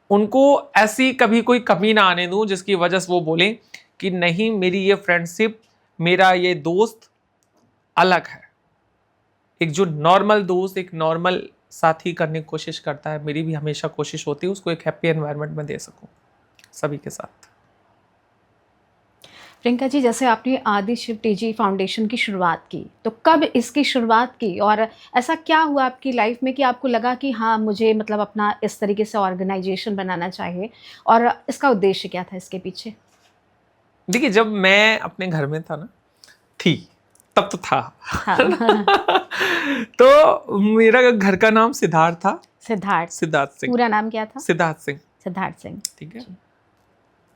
उनको ऐसी कभी कोई कमी ना आने दूं जिसकी वजह से वो बोलें कि नहीं, मेरी ये फ्रेंडशिप, मेरा ये दोस्त अलग है। एक जो नॉर्मल दोस्त, एक नॉर्मल साथी करने की कोशिश करता है, मेरी भी हमेशा कोशिश होती है उसको एक हैप्पी एनवायरनमेंट में दे सकूं सभी के साथ। प्रियंका जी, जैसे आपने आदि शिव टीजी फाउंडेशन की शुरुआत की, तो कब इसकी शुरुआत की और ऐसा क्या हुआ आपकी लाइफ में कि आपको लगा कि हाँ, मुझे मतलब अपना इस तरीके से ऑर्गेनाइजेशन बनाना चाहिए, और इसका उद्देश्य क्या था इसके पीछे? देखिए, जब मैं अपने घर में था ना, तब तो था। हाँ। तो मेरा घर का नाम सिद्धार्थ था। सिद्धार्थ सिंह। पूरा नाम क्या था? सिद्धार्थ सिंह। सिद्धार्थ सिंह। ठीक है।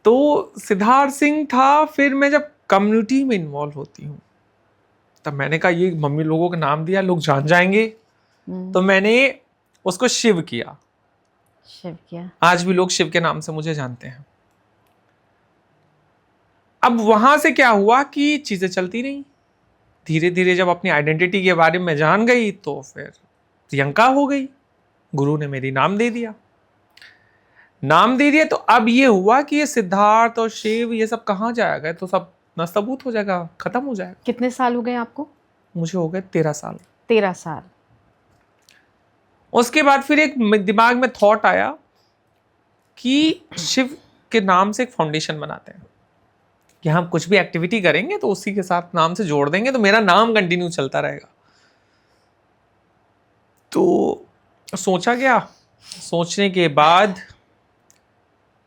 तो सिद्धार्थ सिंह था। फिर मैं जब कम्युनिटी में इन्वॉल्व होती हूँ, तब मैंने कहा ये मम्मी लोगों का नाम दिया, लोग जान जाएंगे, तो मैंने उसको शिव किया। शिव किया। आज भी लोग शिव के नाम से मुझे जानते हैं। अब वहां से क्या हुआ कि चीजें चलती रही। धीरे धीरे जब अपनी आइडेंटिटी के बारे में जान गई तो फिर प्रियंका हो गई। गुरु ने मेरी नाम दे दिया। तो अब ये हुआ कि ये सिद्धार्थ और शिव ये सब कहाँ जाएगा, तो सब नस्तबूत हो जाएगा, खत्म हो जाएगा। कितने साल हो गए आपको? मुझे हो गए 13 साल। 13 साल। उसके बाद फिर एक दिमाग में थॉट आया कि शिव के नाम से एक फाउंडेशन बनाते हैं कि हम कुछ भी एक्टिविटी करेंगे तो उसी के साथ नाम से जोड़ देंगे, तो मेरा नाम कंटिन्यू चलता रहेगा। तो सोचा गया। सोचने के बाद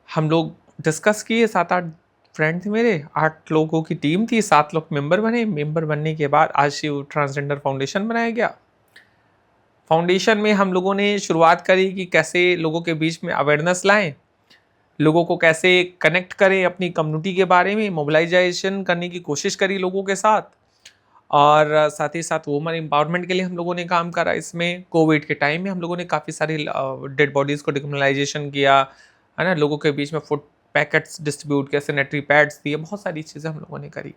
हम लोग डिस्कस किए, 7-8 फ्रेंड थे मेरे, 8 लोगों की टीम थी, 7 लोग मेंबर बने। मेंबर बनने के बाद आज शिव ट्रांसजेंडर फाउंडेशन बनाया गया। फाउंडेशन में हम लोगों ने शुरुआत करी कि कैसे लोगों के बीच में अवेयरनेस लाएं, लोगों को कैसे कनेक्ट करें, अपनी कम्युनिटी के बारे में मोबिलाइजेशन करने की कोशिश करी लोगों के साथ। और साथ ही साथ वुमन एम्पावरमेंट के लिए हम लोगों ने काम करा। इसमें कोविड के टाइम में हम लोगों ने काफ़ी सारी डेड बॉडीज़ को डिक्रिमिनलाइजेशन किया, है ना, लोगों के बीच में फूड पैकेट्स डिस्ट्रीब्यूट किया, सैनिटरी पैड्स दिए, बहुत सारी चीज़ें हम लोगों ने करी।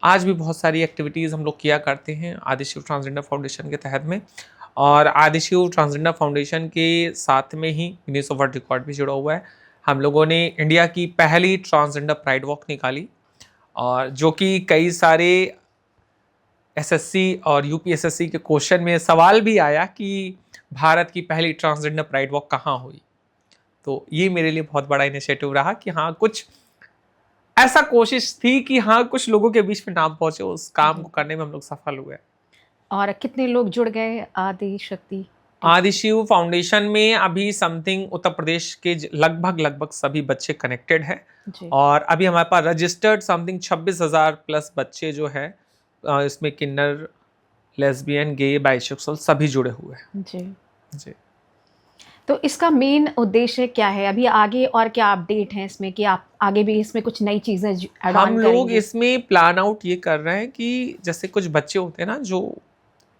आज भी बहुत सारी एक्टिविटीज़ हम लोग किया करते हैं आदि शिव ट्रांसजेंडर फाउंडेशन के तहत में। और आदि शिव ट्रांसजेंडर फाउंडेशन के साथ में ही गिनीज वर्ल्ड रिकॉर्ड भी जुड़ा हुआ है। हम लोगों ने इंडिया की पहली ट्रांसजेंडर प्राइड वॉक निकाली, और जो कि कई सारे एसएससी और यूपीएसएससी के क्वेश्चन में सवाल भी आया कि भारत की पहली ट्रांसजेंडर प्राइड वॉक कहाँ हुई। तो ये मेरे लिए बहुत बड़ा इनिशिएटिव रहा कि हाँ, कुछ ऐसा कोशिश थी कि हाँ, कुछ लोगों के बीच में नाम पहुंचे, उस काम को करने में हम लोग सफल हुए। और कितने लोग जुड़ गए आदि शक्ति आदि शिव फाउंडेशन में? अभी समथिंग उत्तर प्रदेश के लगभग सभी बच्चे कनेक्टेड हैं। और अभी हमारे पास रजिस्टर्ड समथिंग 26,000 प्लस बच्चे जो है, इसमें किन्नर, लेस्बियन, गे, बाइसेक्सुअल सभी जुड़े हुए हैं। जी। तो इसका मेन उद्देश्य क्या है अभी आगे, और क्या अपडेट है इसमें कि आप आगे भी इसमें कुछ नई चीजें ऐड ऑन हम लोग इसमें प्लान आउट ये कर रहे हैं कि जैसे कुछ बच्चे होते हैं ना जो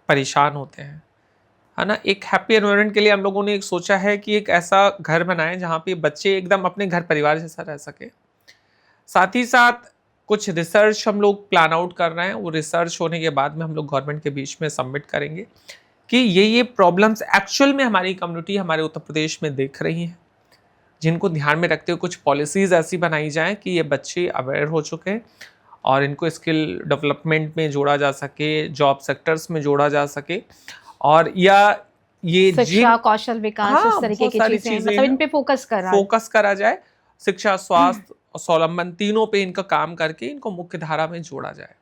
परेशान होते हैं, है ना, एक हैप्पी एनवायरनमेंट के लिए हम लोगों ने एक सोचा है कि एक ऐसा घर बनाएं जहाँ पे बच्चे एकदम अपने घर परिवार जैसा रह सके। साथ ही साथ कुछ रिसर्च हम लोग प्लान आउट कर रहे हैं। वो रिसर्च होने के बाद में हम लोग गवर्नमेंट के बीच में सबमिट करेंगे कि ये प्रॉब्लम्स एक्चुअल में हमारी कम्युनिटी, हमारे उत्तर प्रदेश में देख रही हैं, जिनको ध्यान में रखते हुए कुछ पॉलिसीज़ ऐसी बनाई जाएं कि ये बच्चे अवेयर हो चुके हैं और इनको स्किल डेवलपमेंट में जोड़ा जा सके, जॉब सेक्टर्स में जोड़ा जा सके, और या ये शिक्षा, कौशल विकास, इस तरीके की चीजें मतलब इन पे फोकस करा जाए। शिक्षा, स्वास्थ्य और स्वावलंबन तीनों पे इनका काम करके इनको मुख्य धारा में जोड़ा जाए।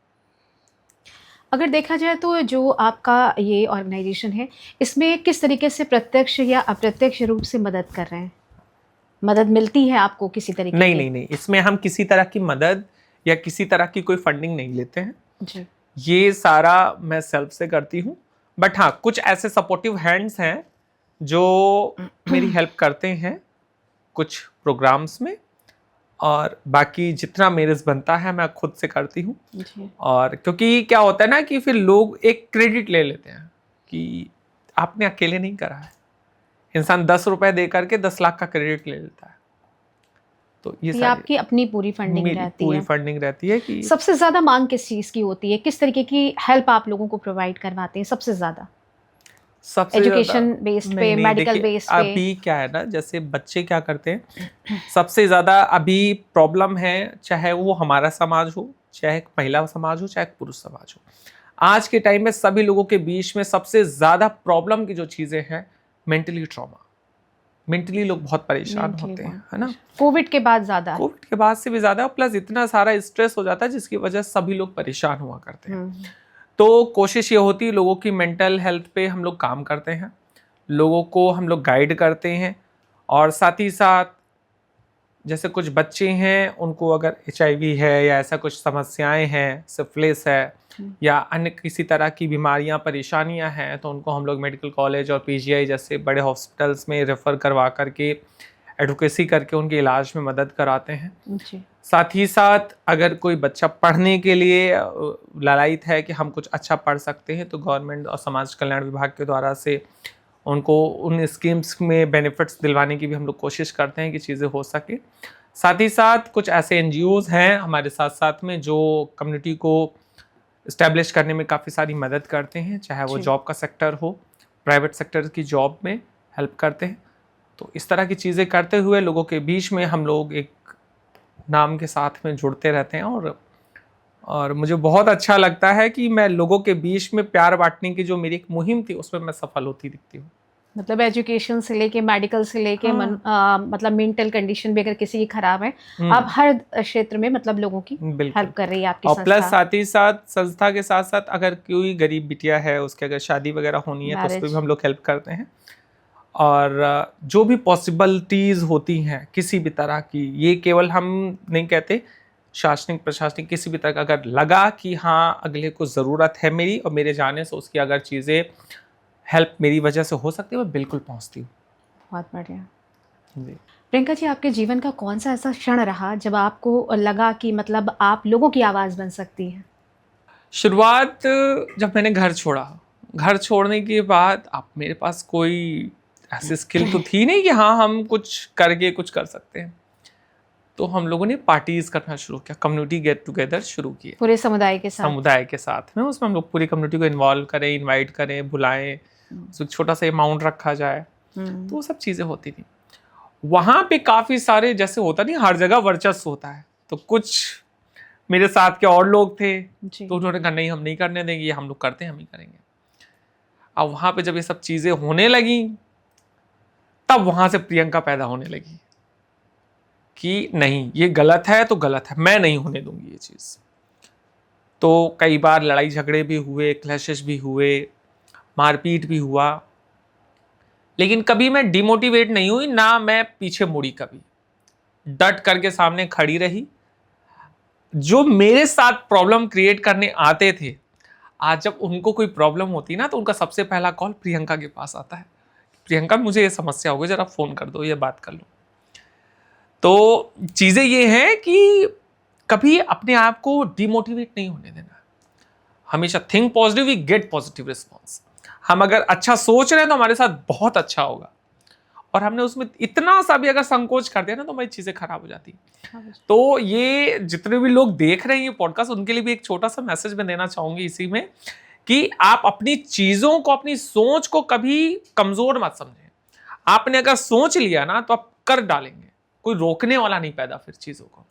अगर देखा जाए तो जो आपका ये ऑर्गेनाइजेशन है, इसमें किस तरीके से प्रत्यक्ष या अप्रत्यक्ष रूप से मदद कर रहे हैं? मदद मिलती है आपको किसी तरीके की? नहीं, इसमें हम किसी तरह की मदद या किसी तरह की कोई फंडिंग नहीं लेते हैं जी। ये सारा मैं सेल्फ से करती हूँ। बट हाँ, कुछ ऐसे सपोर्टिव हैंड्स हैं जो मेरी हेल्प करते हैं कुछ प्रोग्राम्स में, और बाकी जितना मेरे से बनता है मैं खुद से करती हूँ। जी। और क्योंकि क्या होता है ना कि फिर लोग एक क्रेडिट ले लेते हैं कि आपने अकेले नहीं करा है। इंसान 10 रुपए दे करके 10 लाख का क्रेडिट ले लेता है। तो ये ये सारी आपकी अपनी पूरी फंडिंग मेरी रहती पूरी है। फंडिंग रहती है कि सबसे ज़्यादा माँग किस चीज़ की होती है? किस तरीके की हेल्प आप लोगों को प्रोवाइड करवाते हैं सबसे ज़्यादा? सबसे ज़्यादा एजुकेशन बेस्ड पे, नहीं मेडिकल देखिए बेस्ड पे? अभी क्या है ना, जैसे बच्चे क्या करते हैं, सबसे ज़्यादा अभी प्रॉब्लम है, चाहे वो हमारा समाज हो, चाहे एक महिला समाज हो, चाहे एक पुरुष समाज हो। आज के टाइम में सभी लोगों के बीच में सबसे ज़्यादा प्रॉब्लम की जो चीज़ें हैं, मेंटली ट्रॉमा। मेंटली लोग बहुत परेशान Mentally होते हैं, बहुत है ना? कोविड के बाद ज़्यादा है। कोविड के बाद से भी ज़्यादा, प्लस इतना सारा स्ट्रेस हो जाता है जिसकी वजह से सभी लोग परेशान हुआ करते हैं। हुँ। तो कोशिश ये होती है लोगों की मेंटल हेल्थ पे हम लोग काम करते हैं, लोगों को हम लोग गाइड करते हैं, और साथ ही साथ जैसे कुछ बच्चे हैं उनको अगर HIV है या ऐसा कुछ समस्याएं हैं, सिफिलिस है या अन्य किसी तरह की बीमारियां परेशानियां हैं, तो उनको हम लोग मेडिकल कॉलेज और PGI जैसे बड़े हॉस्पिटल्स में रेफ़र करवा करके एडवोकेसी करके उनके इलाज में मदद कराते हैं। जी। साथ ही साथ अगर कोई बच्चा पढ़ने के लिए लालायित है कि हम कुछ अच्छा पढ़ सकते हैं, तो गवर्नमेंट और समाज कल्याण विभाग के द्वारा से उनको उन स्कीम्स में बेनिफिट्स दिलवाने की भी हम लोग कोशिश करते हैं कि चीज़ें हो सके। साथ ही साथ कुछ ऐसे NGOs हैं हमारे साथ साथ में जो कम्युनिटी को इस्टेब्लिश करने में काफ़ी सारी मदद करते हैं, चाहे वो जी। जॉब का सेक्टर हो, प्राइवेट सेक्टर की जॉब में हेल्प करते हैं। तो इस तरह की चीज़ें करते हुए लोगों के बीच में हम लोग एक नाम के साथ में जुड़ते रहते हैं, और मुझे बहुत अच्छा लगता है कि मैं लोगों के बीच में प्यार बांटने की जो मेरी एक मुहिम थी उसमें मैं सफल होती दिखती हूँ। मतलब एजुकेशन से लेके मेडिकल से लेके मतलब मेंटल कंडीशन भी अगर किसी की खराब है, आप हर क्षेत्र में मतलब लोगों की बिल्कुल। हेल्प कर रही है आपकी और प्लस संस्था। साथ ही साथ संस्था के साथ साथ अगर कोई गरीब बिटिया है, उसके अगर शादी वगैरह होनी है तो उस पर भी मैरिज। हम लोग हेल्प करते हैं। और जो भी पॉसिबिलिटीज़ होती हैं किसी भी तरह की, ये केवल हम नहीं कहते, शासनिक प्रशासनिक किसी भी तरह का अगर लगा कि हाँ अगले को ज़रूरत है मेरी और मेरे जाने से उसकी अगर चीज़ें हेल्प मेरी वजह से हो सकती है, मैं बिल्कुल पहुँचती हूँ। बहुत बढ़िया। जी। प्रियंका जी, आपके जीवन का कौन सा ऐसा क्षण रहा जब आपको लगा कि मतलब आप लोगों की आवाज़ बन सकती हैं? शुरुआत जब मैंने घर छोड़ा, घर छोड़ने के बाद अब मेरे पास कोई ऐसी स्किल तो थी नहीं कि हाँ हम कुछ करके कुछ कर सकते हैं। तो हम लोगों ने पार्टीज करना शुरू किया, कम्युनिटी गेट टुगेदर शुरू किए पूरे समुदाय के साथ? समुदाय के साथ में। उसमें हम लोग पूरी कम्युनिटी को इन्वॉल्व करें, इनवाइट करें, बुलाएं, उसमें छोटा सा अमाउंट रखा जाए, तो वो सब चीज़ें होती थी। वहाँ पे काफ़ी सारे, जैसे होता नहीं हर जगह वर्चस्व होता है, तो कुछ मेरे साथ के और लोग थे, जी। तो उन्होंने कहा नहीं हम नहीं करने देंगे, ये हम लोग करते हैं, हम ही करेंगे। अब वहाँ पे जब ये सब चीज़ें होने लगी, तब वहाँ से प्रियंका पैदा होने लगी कि नहीं ये गलत है तो गलत है, मैं नहीं होने दूंगी ये चीज़। तो कई बार लड़ाई झगड़े भी हुए, क्लैशेस भी हुए, मारपीट भी हुआ, लेकिन कभी मैं डिमोटिवेट नहीं हुई, ना मैं पीछे मुड़ी, कभी डट करके सामने खड़ी रही। जो मेरे साथ प्रॉब्लम क्रिएट करने आते थे, आज जब उनको कोई प्रॉब्लम होती ना तो उनका सबसे पहला कॉल प्रियंका के पास आता है, प्रियंका मुझे ये समस्या हो गई, जरा फोन कर दो, ये बात कर लो। तो चीजें ये हैं कि कभी अपने आप को डिमोटिवेट नहीं होने देना, हमेशा think positive, we get positive response. हम अगर अच्छा सोच रहे हैं तो हमारे साथ बहुत अच्छा होगा, और हमने उसमें इतना सा भी अगर संकोच कर दिया ना तो हमारी चीजें खराब हो जाती। तो ये जितने भी लोग देख रहे हैं ये पॉडकास्ट, उनके लिए भी एक छोटा सा मैसेज मैं देना चाहूंगी इसी में, कि आप अपनी चीजों को, अपनी सोच को कभी कमजोर मत समझें। आपने अगर सोच लिया ना तो आप कर डालेंगे, कोई रोकने वाला नहीं पैदा फिर चीजों को।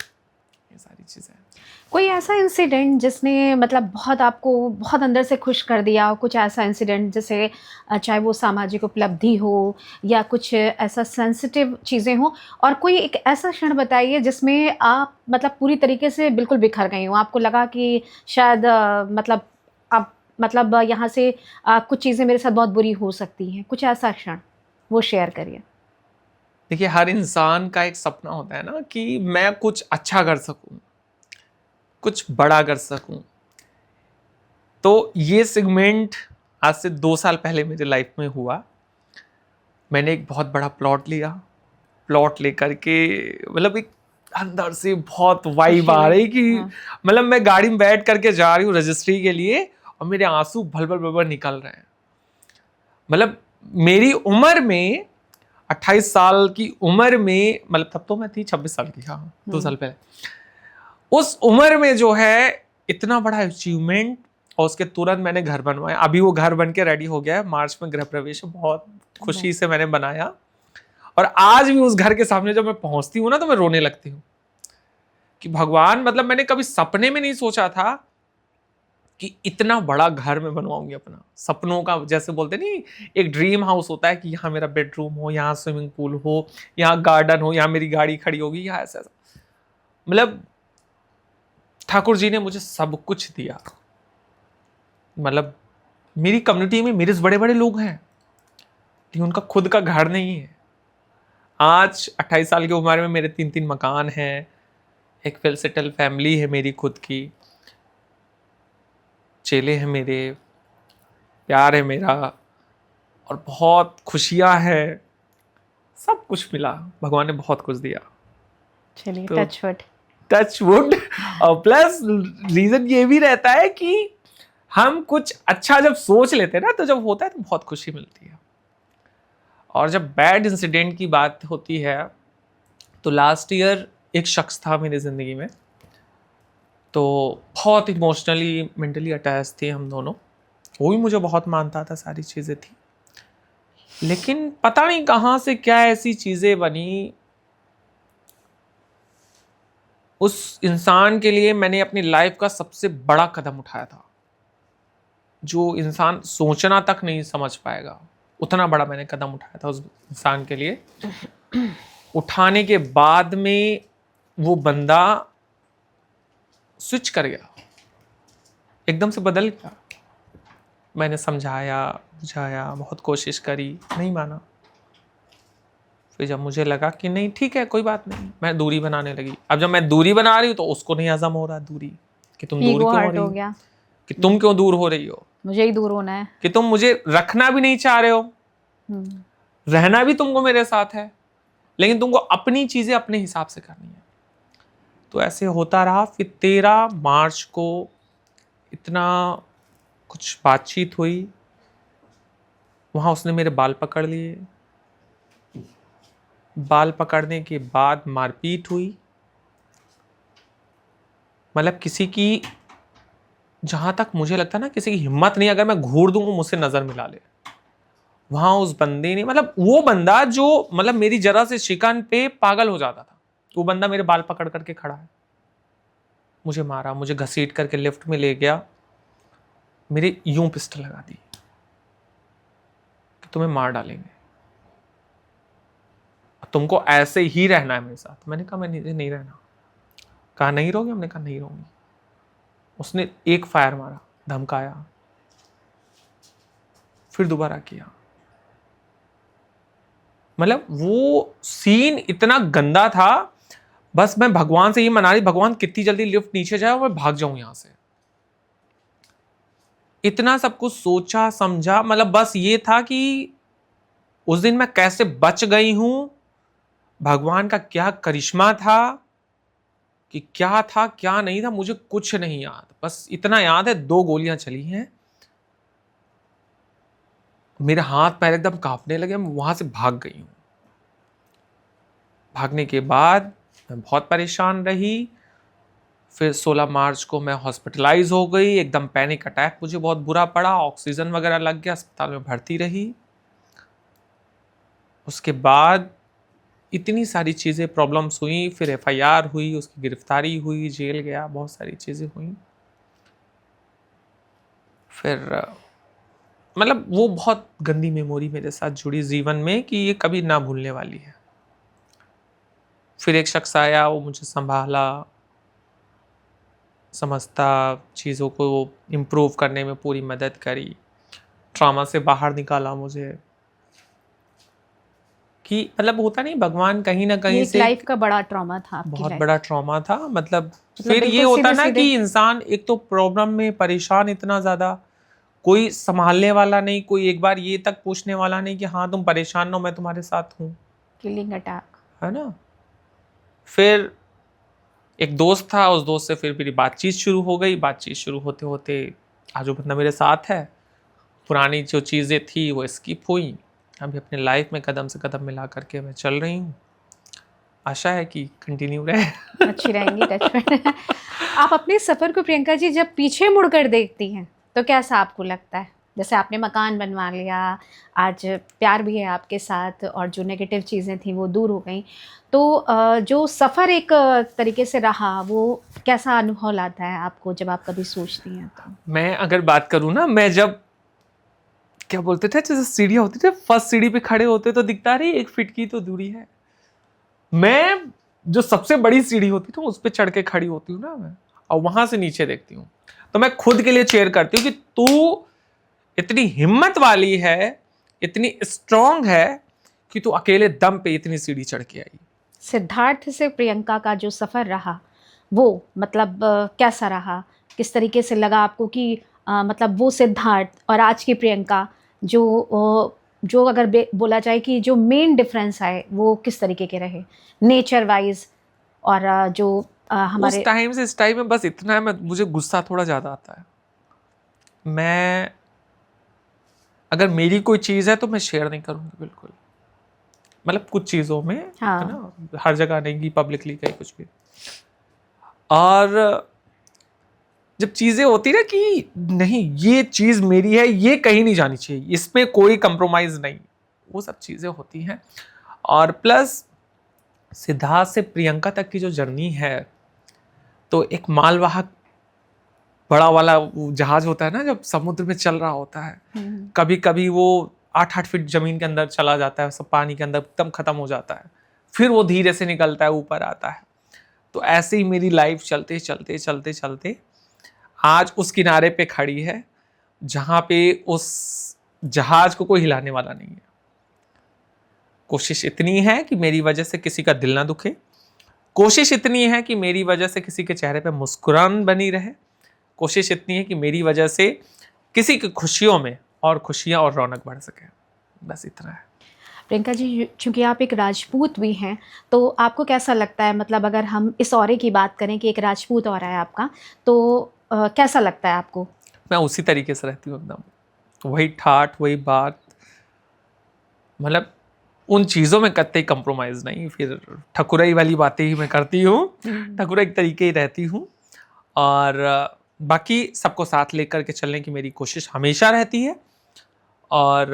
ये सारी चीजें हैं। कोई ऐसा इंसिडेंट जिसने मतलब बहुत आपको बहुत अंदर से खुश कर दिया, कुछ ऐसा इंसिडेंट जैसे चाहे वो सामाजिक उपलब्धि हो या कुछ ऐसा सेंसिटिव चीज़ें हो, और कोई एक ऐसा क्षण बताइए जिसमें आप मतलब पूरी तरीके से बिल्कुल बिखर गई हो, आपको लगा कि शायद मतलब अब मतलब यहाँ से कुछ चीज़ें मेरे साथ बहुत बुरी हो सकती हैं, कुछ ऐसा क्षण वो शेयर करिए। देखिए हर इंसान का एक सपना होता है ना कि मैं कुछ अच्छा कर सकूं, कुछ बड़ा कर सकूं। तो ये सेगमेंट आज से 2 साल पहले मेरे लाइफ में हुआ। मैंने एक बहुत बड़ा प्लॉट लिया, प्लॉट लेकर के मतलब एक अंदर से बहुत वाइब आ रही कि मतलब मैं गाड़ी में बैठ करके जा रही हूँ रजिस्ट्री के लिए और मेरे आंसू भल भल भल भल निकल रहे हैं। मतलब मेरी उम्र में 28 साल की उम्र में, मतलब तब तो मैं थी 26 साल की, हाँ 2 साल पहले, उस उम्र में जो है इतना बड़ा अचीवमेंट। और उसके तुरंत मैंने घर बनवाया, अभी वो घर बन के रेडी हो गया है, मार्च में गृह प्रवेश, बहुत खुशी से मैंने बनाया। और आज भी उस घर के सामने जब मैं पहुंचती हूँ ना तो मैं रोने लगती हूँ कि भगवान, मतलब मैंने कभी सपने में नहीं सोचा था कि इतना बड़ा घर मैं बनवाऊंगी अपना, सपनों का, जैसे बोलते नहीं एक ड्रीम हाउस होता है कि यहाँ मेरा बेडरूम हो, यहाँ स्विमिंग पूल हो, यहाँ गार्डन हो, यहाँ मेरी गाड़ी खड़ी होगी, यहाँ ऐसा ऐसा। मतलब ठाकुर जी ने मुझे सब कुछ दिया। मतलब मेरी कम्युनिटी में मेरे से बड़े बड़े लोग हैं लेकिन उनका खुद का घर नहीं है। आज 28 साल की उम्र में मेरे 3-3 मकान हैं, एक वेल सेटल फैमिली है मेरी खुद की, चेले हैं मेरे, प्यार है मेरा और बहुत खुशियां हैं, सब कुछ मिला, भगवान ने बहुत कुछ दिया। चलिए, तो टच वुड। और प्लस रीजन ये भी रहता है कि हम कुछ अच्छा जब सोच लेते हैं ना तो जब होता है तो बहुत खुशी मिलती है। और जब बैड इंसिडेंट की बात होती है तो लास्ट ईयर एक शख्स था मेरी ज़िंदगी में, तो बहुत इमोशनली मेंटली अटैच थे हम दोनों। वो भी मुझे बहुत मानता था, सारी चीज़ें थी, लेकिन पता नहीं कहाँ से क्या ऐसी चीज़ें बनी, उस इंसान के लिए मैंने अपनी लाइफ का सबसे बड़ा कदम उठाया था, जो इंसान सोचना तक नहीं समझ पाएगा, उतना बड़ा मैंने कदम उठाया था उस इंसान के लिए। उठाने के बाद में वो बंदा स्विच कर गया, एकदम से बदल गया। मैंने समझाया बुझाया, बहुत कोशिश करी, नहीं माना। फिर जब मुझे लगा कि नहीं ठीक है कोई बात नहीं, मैं दूरी बनाने लगी। अब जब मैं दूरी बना रही हूँ तो उसको नहीं हजम हो रहा दूरी, कि तुम दूर क्यों हो रही हो, कि तुम क्यों दूर हो रही हो, मुझे ही दूर होना है, कि तुम मुझे रखना भी नहीं चाह रहे हो, रहना भी तुमको मेरे साथ है, लेकिन तुमको अपनी चीजें अपने हिसाब से करनी है। तो ऐसे होता रहा। फिर 13 मार्च को इतना कुछ बातचीत हुई, वहां उसने मेरे बाल पकड़ लिए, बाल पकड़ने के बाद मारपीट हुई। मतलब किसी की, जहां तक मुझे लगता ना, किसी की हिम्मत नहीं, अगर मैं घूर दूं वो मुझसे नजर मिला ले। वहां उस बंदे ने, मतलब वो बंदा जो मतलब मेरी जरा से शिकन पे पागल हो जाता था, वो बंदा मेरे बाल पकड़ करके खड़ा है, मुझे मारा, मुझे घसीट करके लिफ्ट में ले गया, मेरे यूं पिस्टल लगा दी कि तुम्हें मार डालेंगे, तुमको ऐसे ही रहना है मेरे साथ। मैंने कहा मैं नहीं रहना। कहा नहीं रहोगे? हमने कहा नहीं रहूंगी। उसने एक फायर मारा, धमकाया, फिर दोबारा किया। मतलब वो सीन इतना गंदा था, बस मैं भगवान से ये मना रही, भगवान कितनी जल्दी लिफ्ट नीचे जाए और मैं भाग जाऊं यहां से। इतना सब कुछ सोचा समझा, मतलब बस ये था कि उस दिन मैं कैसे बच गई हूं, भगवान का क्या करिश्मा था, कि क्या था क्या नहीं था मुझे कुछ नहीं याद। बस इतना याद है 2 गोलियां चली हैं, मेरे हाथ पैर एकदम कांपने लगे, मैं वहां से भाग गई हूं। भागने के बाद मैं बहुत परेशान रही। फिर 16 मार्च को मैं हॉस्पिटलाइज हो गई, एकदम पैनिक अटैक मुझे बहुत बुरा पड़ा, ऑक्सीजन वगैरह लग गया, अस्पताल में भर्ती रही। उसके बाद इतनी सारी चीज़ें प्रॉब्लम्स हुई, फिर एफआईआर हुई, उसकी गिरफ्तारी हुई, जेल गया, बहुत सारी चीज़ें हुई। फिर मतलब वो बहुत गंदी मेमोरी मेरे साथ जुड़ी जीवन में, कि ये कभी ना भूलने वाली है। फिर एक शख्स आया, वो मुझे संभाला, समझता, चीज़ों को इम्प्रूव करने में पूरी मदद करी, ट्रॉमा से बाहर निकाला मुझे। कि मतलब होता नहीं, भगवान कहीं ना कहीं से, लाइफ का बड़ा ट्रॉमा था आपकी, बहुत बड़ा ट्रॉमा था। मतलब फिर बिल्कुल ये होता ना सीधे-सीधे। कि इंसान एक तो प्रॉब्लम में परेशान इतना ज़्यादा, कोई संभालने वाला नहीं, कोई एक बार ये तक पूछने वाला नहीं कि हाँ तुम परेशान हो, मैं तुम्हारे साथ हूँ, किलिंग अटैक, है ना। फिर एक दोस्त था, उस दोस्त से फिर मेरी बातचीत शुरू हो गई। बातचीत शुरू होते होते आज वो बंदा मेरे साथ है। पुरानी जो चीज़ें थी वो स्किप हुई। अभी अपने लाइफ में कदम से कदम मिला करके मैं चल रही हूँ। आशा है कि कंटिन्यू रहे। अच्छी रहेंगी, टच पर। आप अपने सफ़र को प्रियंका जी जब पीछे मुड़कर देखती हैं तो कैसा आपको लगता है? जैसे आपने मकान बनवा लिया, आज प्यार भी है आपके साथ और जो नेगेटिव चीज़ें थी वो दूर हो गई, तो जो सफ़र एक तरीके से रहा वो कैसा अनुभव लाता है आपको जब आप कभी सोचती हैं तो? मैं अगर बात करूँ ना, मैं जब क्या बोलते थे, जैसे सीढ़ियाँ होती थी, फर्स्ट सीढ़ी पे खड़े होते तो दिखता रही 1 फीट की तो दूरी है। मैं जो सबसे बड़ी सीढ़ी होती थी उस पे चढ़ के खड़ी होती हूँ ना मैं, और वहां से नीचे देखती हूँ, तो मैं खुद के लिए चेयर करती हूँ कि तू इतनी हिम्मत वाली है, इतनी स्ट्रांग है कि तू अकेले दम पे इतनी सीढ़ी चढ़ के आई। सिद्धार्थ से प्रियंका का जो सफ़र रहा वो मतलब कैसा रहा? किस तरीके से लगा आपको कि मतलब वो सिद्धार्थ और आज की प्रियंका जो अगर बोला जाए कि जो मेन डिफरेंस आए वो किस तरीके के रहे नेचर वाइज और जो हमारे उस टाइम से इस टाइम में बस इतना है, मुझे गुस्सा थोड़ा ज्यादा आता है। मैं अगर मेरी कोई चीज है तो मैं शेयर नहीं करूंगी बिल्कुल, मतलब कुछ चीजों में, हाँ। है ना, हर जगह नहीं कि पब्लिकली कहीं कुछ भी। और जब चीजें होती ना कि नहीं ये चीज मेरी है, ये कहीं नहीं जानी चाहिए, इसमें कोई कंप्रोमाइज नहीं, वो सब चीजें होती हैं। और प्लस सिद्धार्थ से प्रियंका तक की जो जर्नी है, तो एक मालवाहक बड़ा वाला वो जहाज होता है ना, जब समुद्र में चल रहा होता है, कभी कभी वो 8-8 फीट जमीन के अंदर चला जाता है, सब पानी के अंदर एकदम खत्म हो जाता है, फिर वो धीरे से निकलता है, ऊपर आता है। तो ऐसे ही मेरी लाइफ चलते चलते चलते चलते आज उस किनारे पे खड़ी है जहां पे उस जहाज को कोई हिलाने वाला नहीं है। कोशिश इतनी है कि मेरी वजह से किसी का दिल ना दुखे, कोशिश इतनी है कि मेरी वजह से किसी के चेहरे पे मुस्कुराहट बनी रहे, कोशिश इतनी है कि मेरी वजह से किसी की खुशियों में और खुशियां और रौनक बढ़ सके, बस इतना है। प्रियंका जी चूंकि आप एक राजपूत भी हैं तो आपको कैसा लगता है, मतलब अगर हम इस औरे की बात करें कि एक राजपूत औरा है आपका, तो कैसा लगता है आपको? मैं उसी तरीके से रहती हूँ, एकदम वही ठाठ वही बात, मतलब उन चीज़ों में कतई कंप्रोमाइज़ नहीं। फिर ठकुराई वाली बातें ही मैं करती हूँ, ठकुराई तरीके ही रहती हूँ। और बाकी सबको साथ लेकर के चलने की मेरी कोशिश हमेशा रहती है। और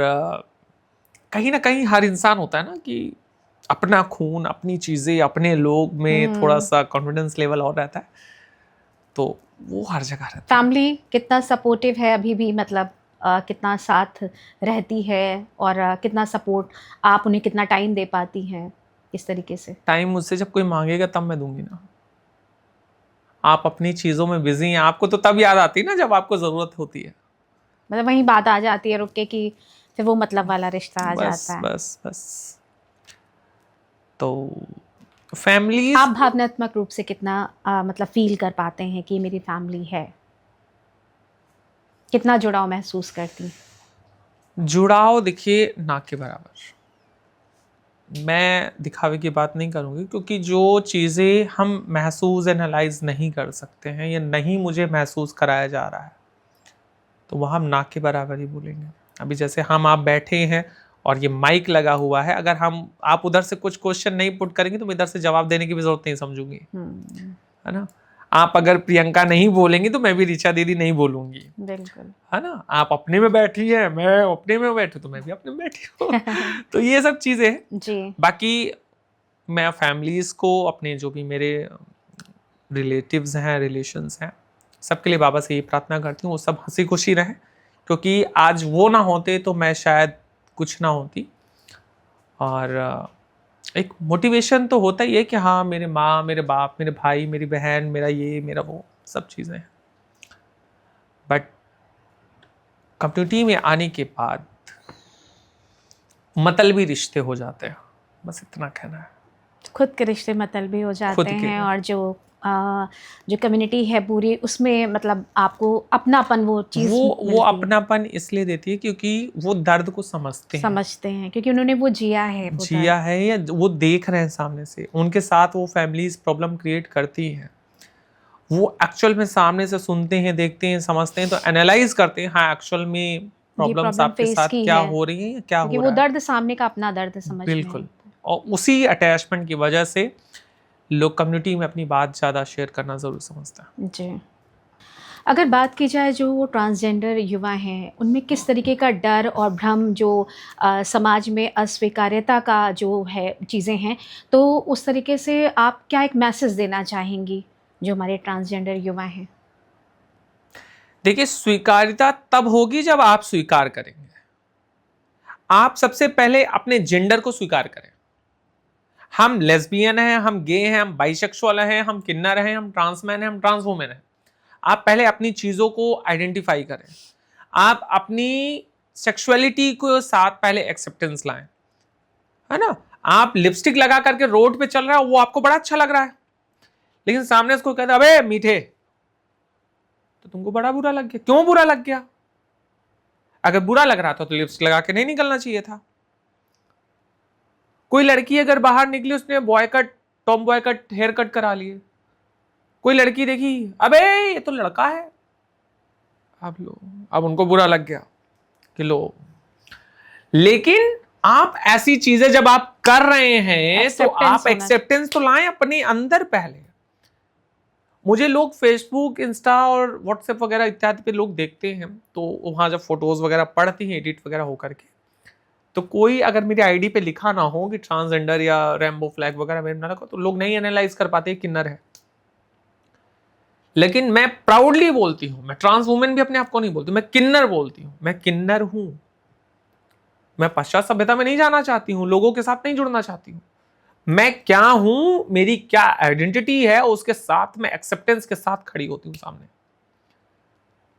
कहीं ना कहीं हर इंसान होता है ना कि अपना खून, अपनी चीज़ें, अपने लोग में थोड़ा सा कॉन्फिडेंस लेवल और रहता है, तो वो हर जगह रहता है। फैमिली कितना सपोर्टिव है अभी भी, मतलब कितना साथ रहती है और कितना सपोर्ट, आप उन्हें कितना टाइम दे पाती हैं इस तरीके से? टाइम मुझसे जब कोई मांगेगा तब मैं दूंगी ना। आप अपनी चीज़ों में बिजी हैं, आपको तो तब याद आती है ना जब आपको ज़रूरत होती है। मतलब वही बात आ जाती है रुक के कि फिर वो मतलब वाला रिश्ता आ बस जाता है। बस बस तो फैमिली आप भावनात्मक रूप से कितना मतलब फील कर पाते हैं कि मेरी फैमिली है? कितना जुड़ाव महसूस करती हैं? जुड़ाव देखिए ना के बराबर। मैं दिखावे की बात नहीं करूँगी, क्योंकि जो चीज़ें हम महसूस एनालाइज नहीं कर सकते हैं या नहीं मुझे महसूस कराया जा रहा है, तो वह हम ना के बराबर ही बोलेंगे। अभी जैसे हम आप बैठे हैं और ये माइक लगा हुआ है, अगर आप उधर से कुछ क्वेश्चन नहीं पुट करेंगे तो मैं इधर से जवाब देने की भी जरूरत नहीं समझूंगी, है ना। आप अगर प्रियंका नहीं बोलेंगी तो मैं भी ऋचा दीदी नहीं बोलूंगी, बिल्कुल। है ना। आप अपने में बैठी है, मैं अपने में बैठू तो मैं भी अपने में बैठी हूँ। तो ये सब चीजें हैं। जी। बाकी मैं फैमिलीज को, अपने जो भी मेरे रिलेटिव्स हैं, रिलेशंस हैं, सबके लिए बाबा से ये प्रार्थना करती हूँ वो सब हंसी खुशी रहें, क्योंकि आज वो ना होते तो मैं शायद कुछ ना होती। और एक मोटिवेशन तो होता ही है कि हाँ मेरे माँ, मेरे बाप, मेरे भाई, मेरी बहन, मेरा ये, मेरा वो, सब चीज़ें हैं। बट कम्युनिटी में आने के बाद मतलबी रिश्ते हो जाते हैं, बस इतना कहना है। खुद के रिश्ते मतलबी हो जाते खुद के हैं और जो जो कम्युनिटी है पूरी, उसमें मतलब आपको अपनापन वो चीज़ वो मिलती है, अपनापन इसलिए देती है क्योंकि वो दर्द को समझते हैं क्योंकि उन्होंने वो जिया है, वो जिया दर्द। है, या वो देख रहे हैं सामने से, उनके साथ वो फैमिलीज प्रॉब्लम क्रिएट करती हैं, वो एक्चुअल में सामने से सुनते हैं, देखते हैं, समझते हैं, तो एनालाइज करते हैं, हाँ एक्चुअल में ये प्रॉब्लम्स प्रॉब्लम आपके फेस साथ की क्या है, हो रही हैं, क्या क्योंकि हो वो रहा है। दर्द सामने का अपना दर्द समझ में है। बिल्कुल। और उसी अटैचमेंट की वजह से लोग कम्युनिटी में अपनी बात ज़्यादा शेयर करना ज़रूर समझता है। जी। अगर बात की जाए जो वो ट्रांसजेंडर युवा हैं, उनमें किस तरीके का डर और भ्रम जो समाज में अस्वीकार्यता का जो है चीज़ें हैं, तो उस तरीके से आप क्या एक मैसेज देना चाहेंगी जो हमारे ट्रांसजेंडर युवा हैं? देखिए, स्वीकार्यता तब होगी जब आप स्वीकार करेंगे। आप सबसे पहले अपने जेंडर को स्वीकार करें। हम लेस्बियन हैं, हम गे हैं, हम बाइसेक्सुअल हैं, हम किन्नर हैं, हम ट्रांसमैन हैं, हम ट्रांस वुमेन हैं। आप पहले अपनी चीजों को आइडेंटिफाई करें। आप अपनी सेक्सुअलिटी को साथ पहले एक्सेप्टेंस लाएं, है ना। आप लिपस्टिक लगा करके रोड पे चल रहा है, वो आपको बड़ा अच्छा लग रहा है, लेकिन सामने उसको कहता है अबे मीठे, तो तुमको बड़ा बुरा लग गया। क्यों बुरा लग गया? अगर बुरा लग रहा था तो लिपस्टिक लगा के नहीं निकलना चाहिए था। कोई लड़की अगर बाहर निकली, उसने boy cut, tomboy cut hair cut करा लिए, कोई लड़की देखी, अबे ये तो लड़का है, अब उनको बुरा लग गया कि लो। लेकिन आप ऐसी चीजें जब आप कर रहे हैं तो आप एक्सेप्टेंस तो लाएं अपने अंदर पहले। मुझे लोग फेसबुक, इंस्टा और व्हाट्सएप वगैरह इत्यादि पे लोग देखते हैं, तो वहां जब फोटोज वगैरह पड़ती हैं एडिट वगैरह होकर के, तो कोई अगर मेरी आईडी पे लिखा ना हो कि ट्रांसजेंडर या रेनबो फ्लैग वगैरह मेरे ना लगा, तो लोग नहीं एनालाइज कर पाते किन्नर है। लेकिन मैं प्राउडली बोलती हूं, मैं ट्रांस वुमेन भी अपने आप को नहीं बोलती, मैं किन्नर बोलती हूं। मैं किन्नर हूं। मैं पश्चात सभ्यता में नहीं जाना चाहती हूं, लोगों के साथ नहीं जुड़ना चाहती हूं। मैं क्या हूं, मेरी क्या आइडेंटिटी है, उसके साथ मैं एक्सेप्टेंस के साथ खड़ी होती हूं सामने।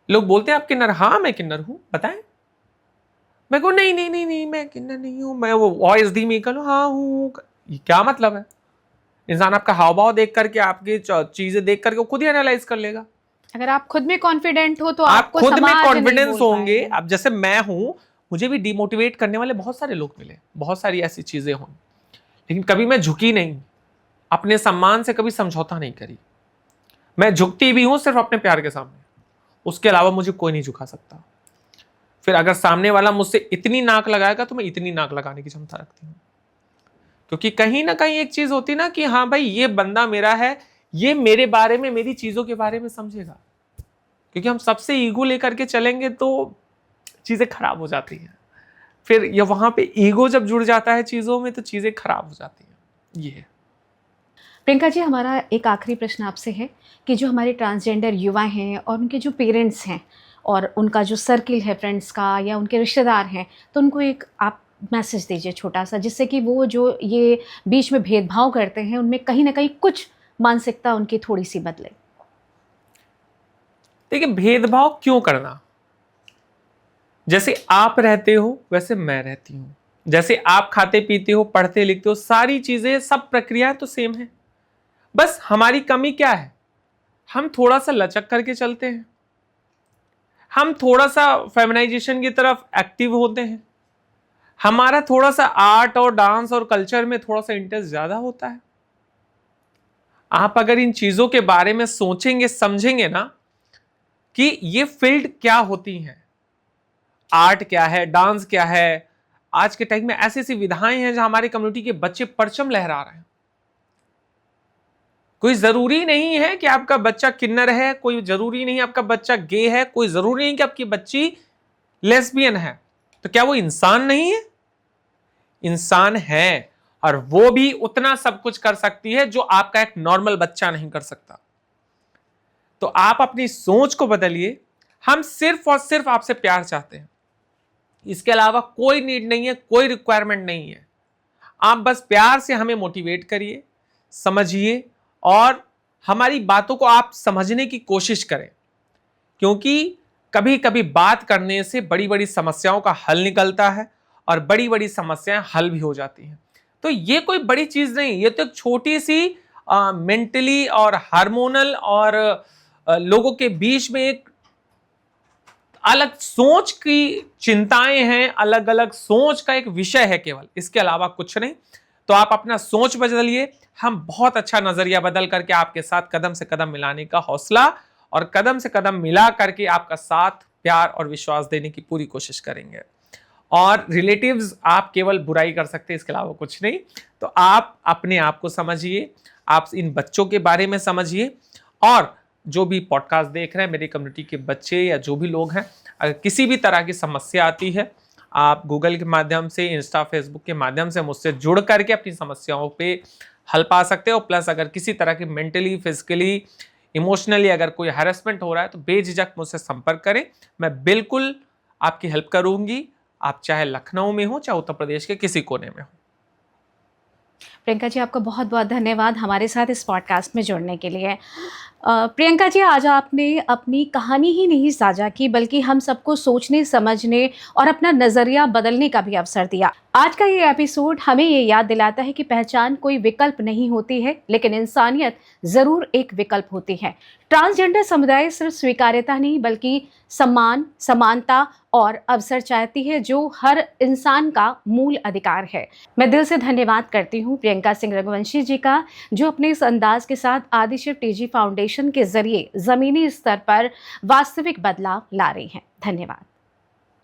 लोग बोलते हैं आप किन्नर, हाँ मैं किन्नर हूं, बताएं। मैं को नहीं नहीं नहीं नहीं मैं किन्नर नहीं हूं, मैं वो वॉइस दी मी करूं, हाँ हूं। ये क्या मतलब है? इंसान आपका हाव भाव देख करके, आपकी चीजें देख करके खुद ही एनालाइज कर लेगा। अगर आप खुद में कॉन्फिडेंट हो तो आप आपको खुद में समाज नहीं कॉन्फिडेंस बोल होंगे। पाएगा। अब जैसे मैं हूं, मुझे भी डिमोटिवेट करने वाले बहुत सारे लोग मिले, बहुत सारी ऐसी चीजें हों, लेकिन कभी मैं झुकी नहीं, अपने सम्मान से कभी समझौता नहीं करी। मैं झुकती भी हूं सिर्फ अपने प्यार के सामने, उसके अलावा मुझे कोई नहीं झुका सकता। फिर अगर सामने वाला मुझसे इतनी नाक लगाएगा तो मैं इतनी नाक लगाने की क्षमता रखती हूँ, क्योंकि कहीं ना कहीं एक चीज होती ना कि हाँ भाई ये बंदा मेरा है, ये मेरे बारे में, मेरी चीजों के बारे में समझेगा। क्योंकि हम सबसे ईगो लेकर के चलेंगे तो चीजें खराब हो जाती हैं। फिर ये वहां पे ईगो जब जुड़ जाता है चीजों में तो चीजें खराब हो जाती हैं। ये प्रियंका जी, हमारा एक आखिरी प्रश्न आपसे है कि जो हमारे ट्रांसजेंडर युवा हैं और उनके जो पेरेंट्स हैं और उनका जो सर्किल है फ्रेंड्स का या उनके रिश्तेदार हैं, तो उनको एक आप मैसेज दीजिए छोटा सा, जिससे कि वो जो ये बीच में भेदभाव करते हैं उनमें कहीं ना कहीं कुछ मानसिकता उनकी थोड़ी सी बदले। देखिए, भेदभाव क्यों करना? जैसे आप रहते हो वैसे मैं रहती हूं, जैसे आप खाते पीते हो, पढ़ते लिखते हो, सारी चीजें, सब प्रक्रियाएं तो सेम है। बस हमारी कमी क्या है? हम थोड़ा सा लचक करके चलते हैं, हम थोड़ा सा फेमिनाइजेशन की तरफ एक्टिव होते हैं, हमारा थोड़ा सा आर्ट और डांस और कल्चर में थोड़ा सा इंटरेस्ट ज्यादा होता है। आप अगर इन चीजों के बारे में सोचेंगे, समझेंगे ना कि ये फील्ड क्या होती हैं, आर्ट क्या है, डांस क्या है, आज के टाइम में ऐसी ऐसी विधाएं हैं जहां हमारे कम्युनिटी के बच्चे परचम लहरा रहे हैं। कोई जरूरी नहीं है कि आपका बच्चा किन्नर है, कोई जरूरी नहीं आपका बच्चा गे है, कोई जरूरी नहीं कि आपकी बच्ची लेस्बियन है। तो क्या वो इंसान नहीं है? इंसान है, और वो भी उतना सब कुछ कर सकती है जो आपका एक नॉर्मल बच्चा नहीं कर सकता। तो आप अपनी सोच को बदलिए। हम सिर्फ और सिर्फ आपसे प्यार चाहते हैं, इसके अलावा कोई नीड नहीं है, कोई रिक्वायरमेंट नहीं है। आप बस प्यार से हमें मोटिवेट करिए, समझिए, और हमारी बातों को आप समझने की कोशिश करें, क्योंकि कभी कभी बात करने से बड़ी बड़ी समस्याओं का हल निकलता है और बड़ी बड़ी समस्याएं हल भी हो जाती हैं। तो ये कोई बड़ी चीज नहीं, ये तो एक छोटी सी मेंटली और हार्मोनल और लोगों के बीच में एक अलग सोच की चिंताएं हैं, अलग अलग सोच का एक विषय है केवल, इसके अलावा कुछ नहीं। तो आप अपना सोच बदलिए, हम बहुत अच्छा नजरिया बदल करके आपके साथ कदम से कदम मिलाने का हौसला और कदम से कदम मिला करके आपका साथ, प्यार और विश्वास देने की पूरी कोशिश करेंगे। और रिलेटिव्स आप केवल बुराई कर सकते हैं, इसके अलावा कुछ नहीं। तो आप अपने आप को समझिए, आप इन बच्चों के बारे में समझिए, और जो भी पॉडकास्ट देख रहे हैं मेरी कम्युनिटी के बच्चे या जो भी लोग हैं, अगर किसी भी तरह की समस्या आती है, आप गूगल के माध्यम से, इंस्टा, फेसबुक के माध्यम से मुझसे जुड़ करके अपनी समस्याओं पे हल पा सकते हो। प्लस अगर किसी तरह की मेंटली, फिजिकली, इमोशनली अगर कोई हैरेसमेंट हो रहा है तो बेझिझक मुझसे संपर्क करें, मैं बिल्कुल आपकी हेल्प करूंगी। आप चाहे लखनऊ में हो, चाहे उत्तर प्रदेश के किसी कोने में हो। प्रियंका जी, आपका बहुत बहुत धन्यवाद हमारे साथ इस पॉडकास्ट में जुड़ने के लिए। प्रियंका जी, आज आपने अपनी कहानी ही नहीं साझा की, बल्कि हम सबको सोचने, समझने और अपना नज़रिया बदलने का भी अवसर दिया। आज का ये एपिसोड हमें ये याद दिलाता है कि पहचान कोई विकल्प नहीं होती है, लेकिन इंसानियत ज़रूर एक विकल्प होती है। ट्रांसजेंडर समुदाय सिर्फ स्वीकार्यता नहीं, बल्कि सम्मान, समानता और अवसर चाहती है, जो हर इंसान का मूल अधिकार है। मैं दिल से धन्यवाद करती हूँ प्रियंका सिंह रघुवंशी जी का, जो अपने इस अंदाज के साथ आदिशिव टीजी फाउंडेशन के जरिए ज़मीनी स्तर पर वास्तविक बदलाव ला रही हैं। धन्यवाद।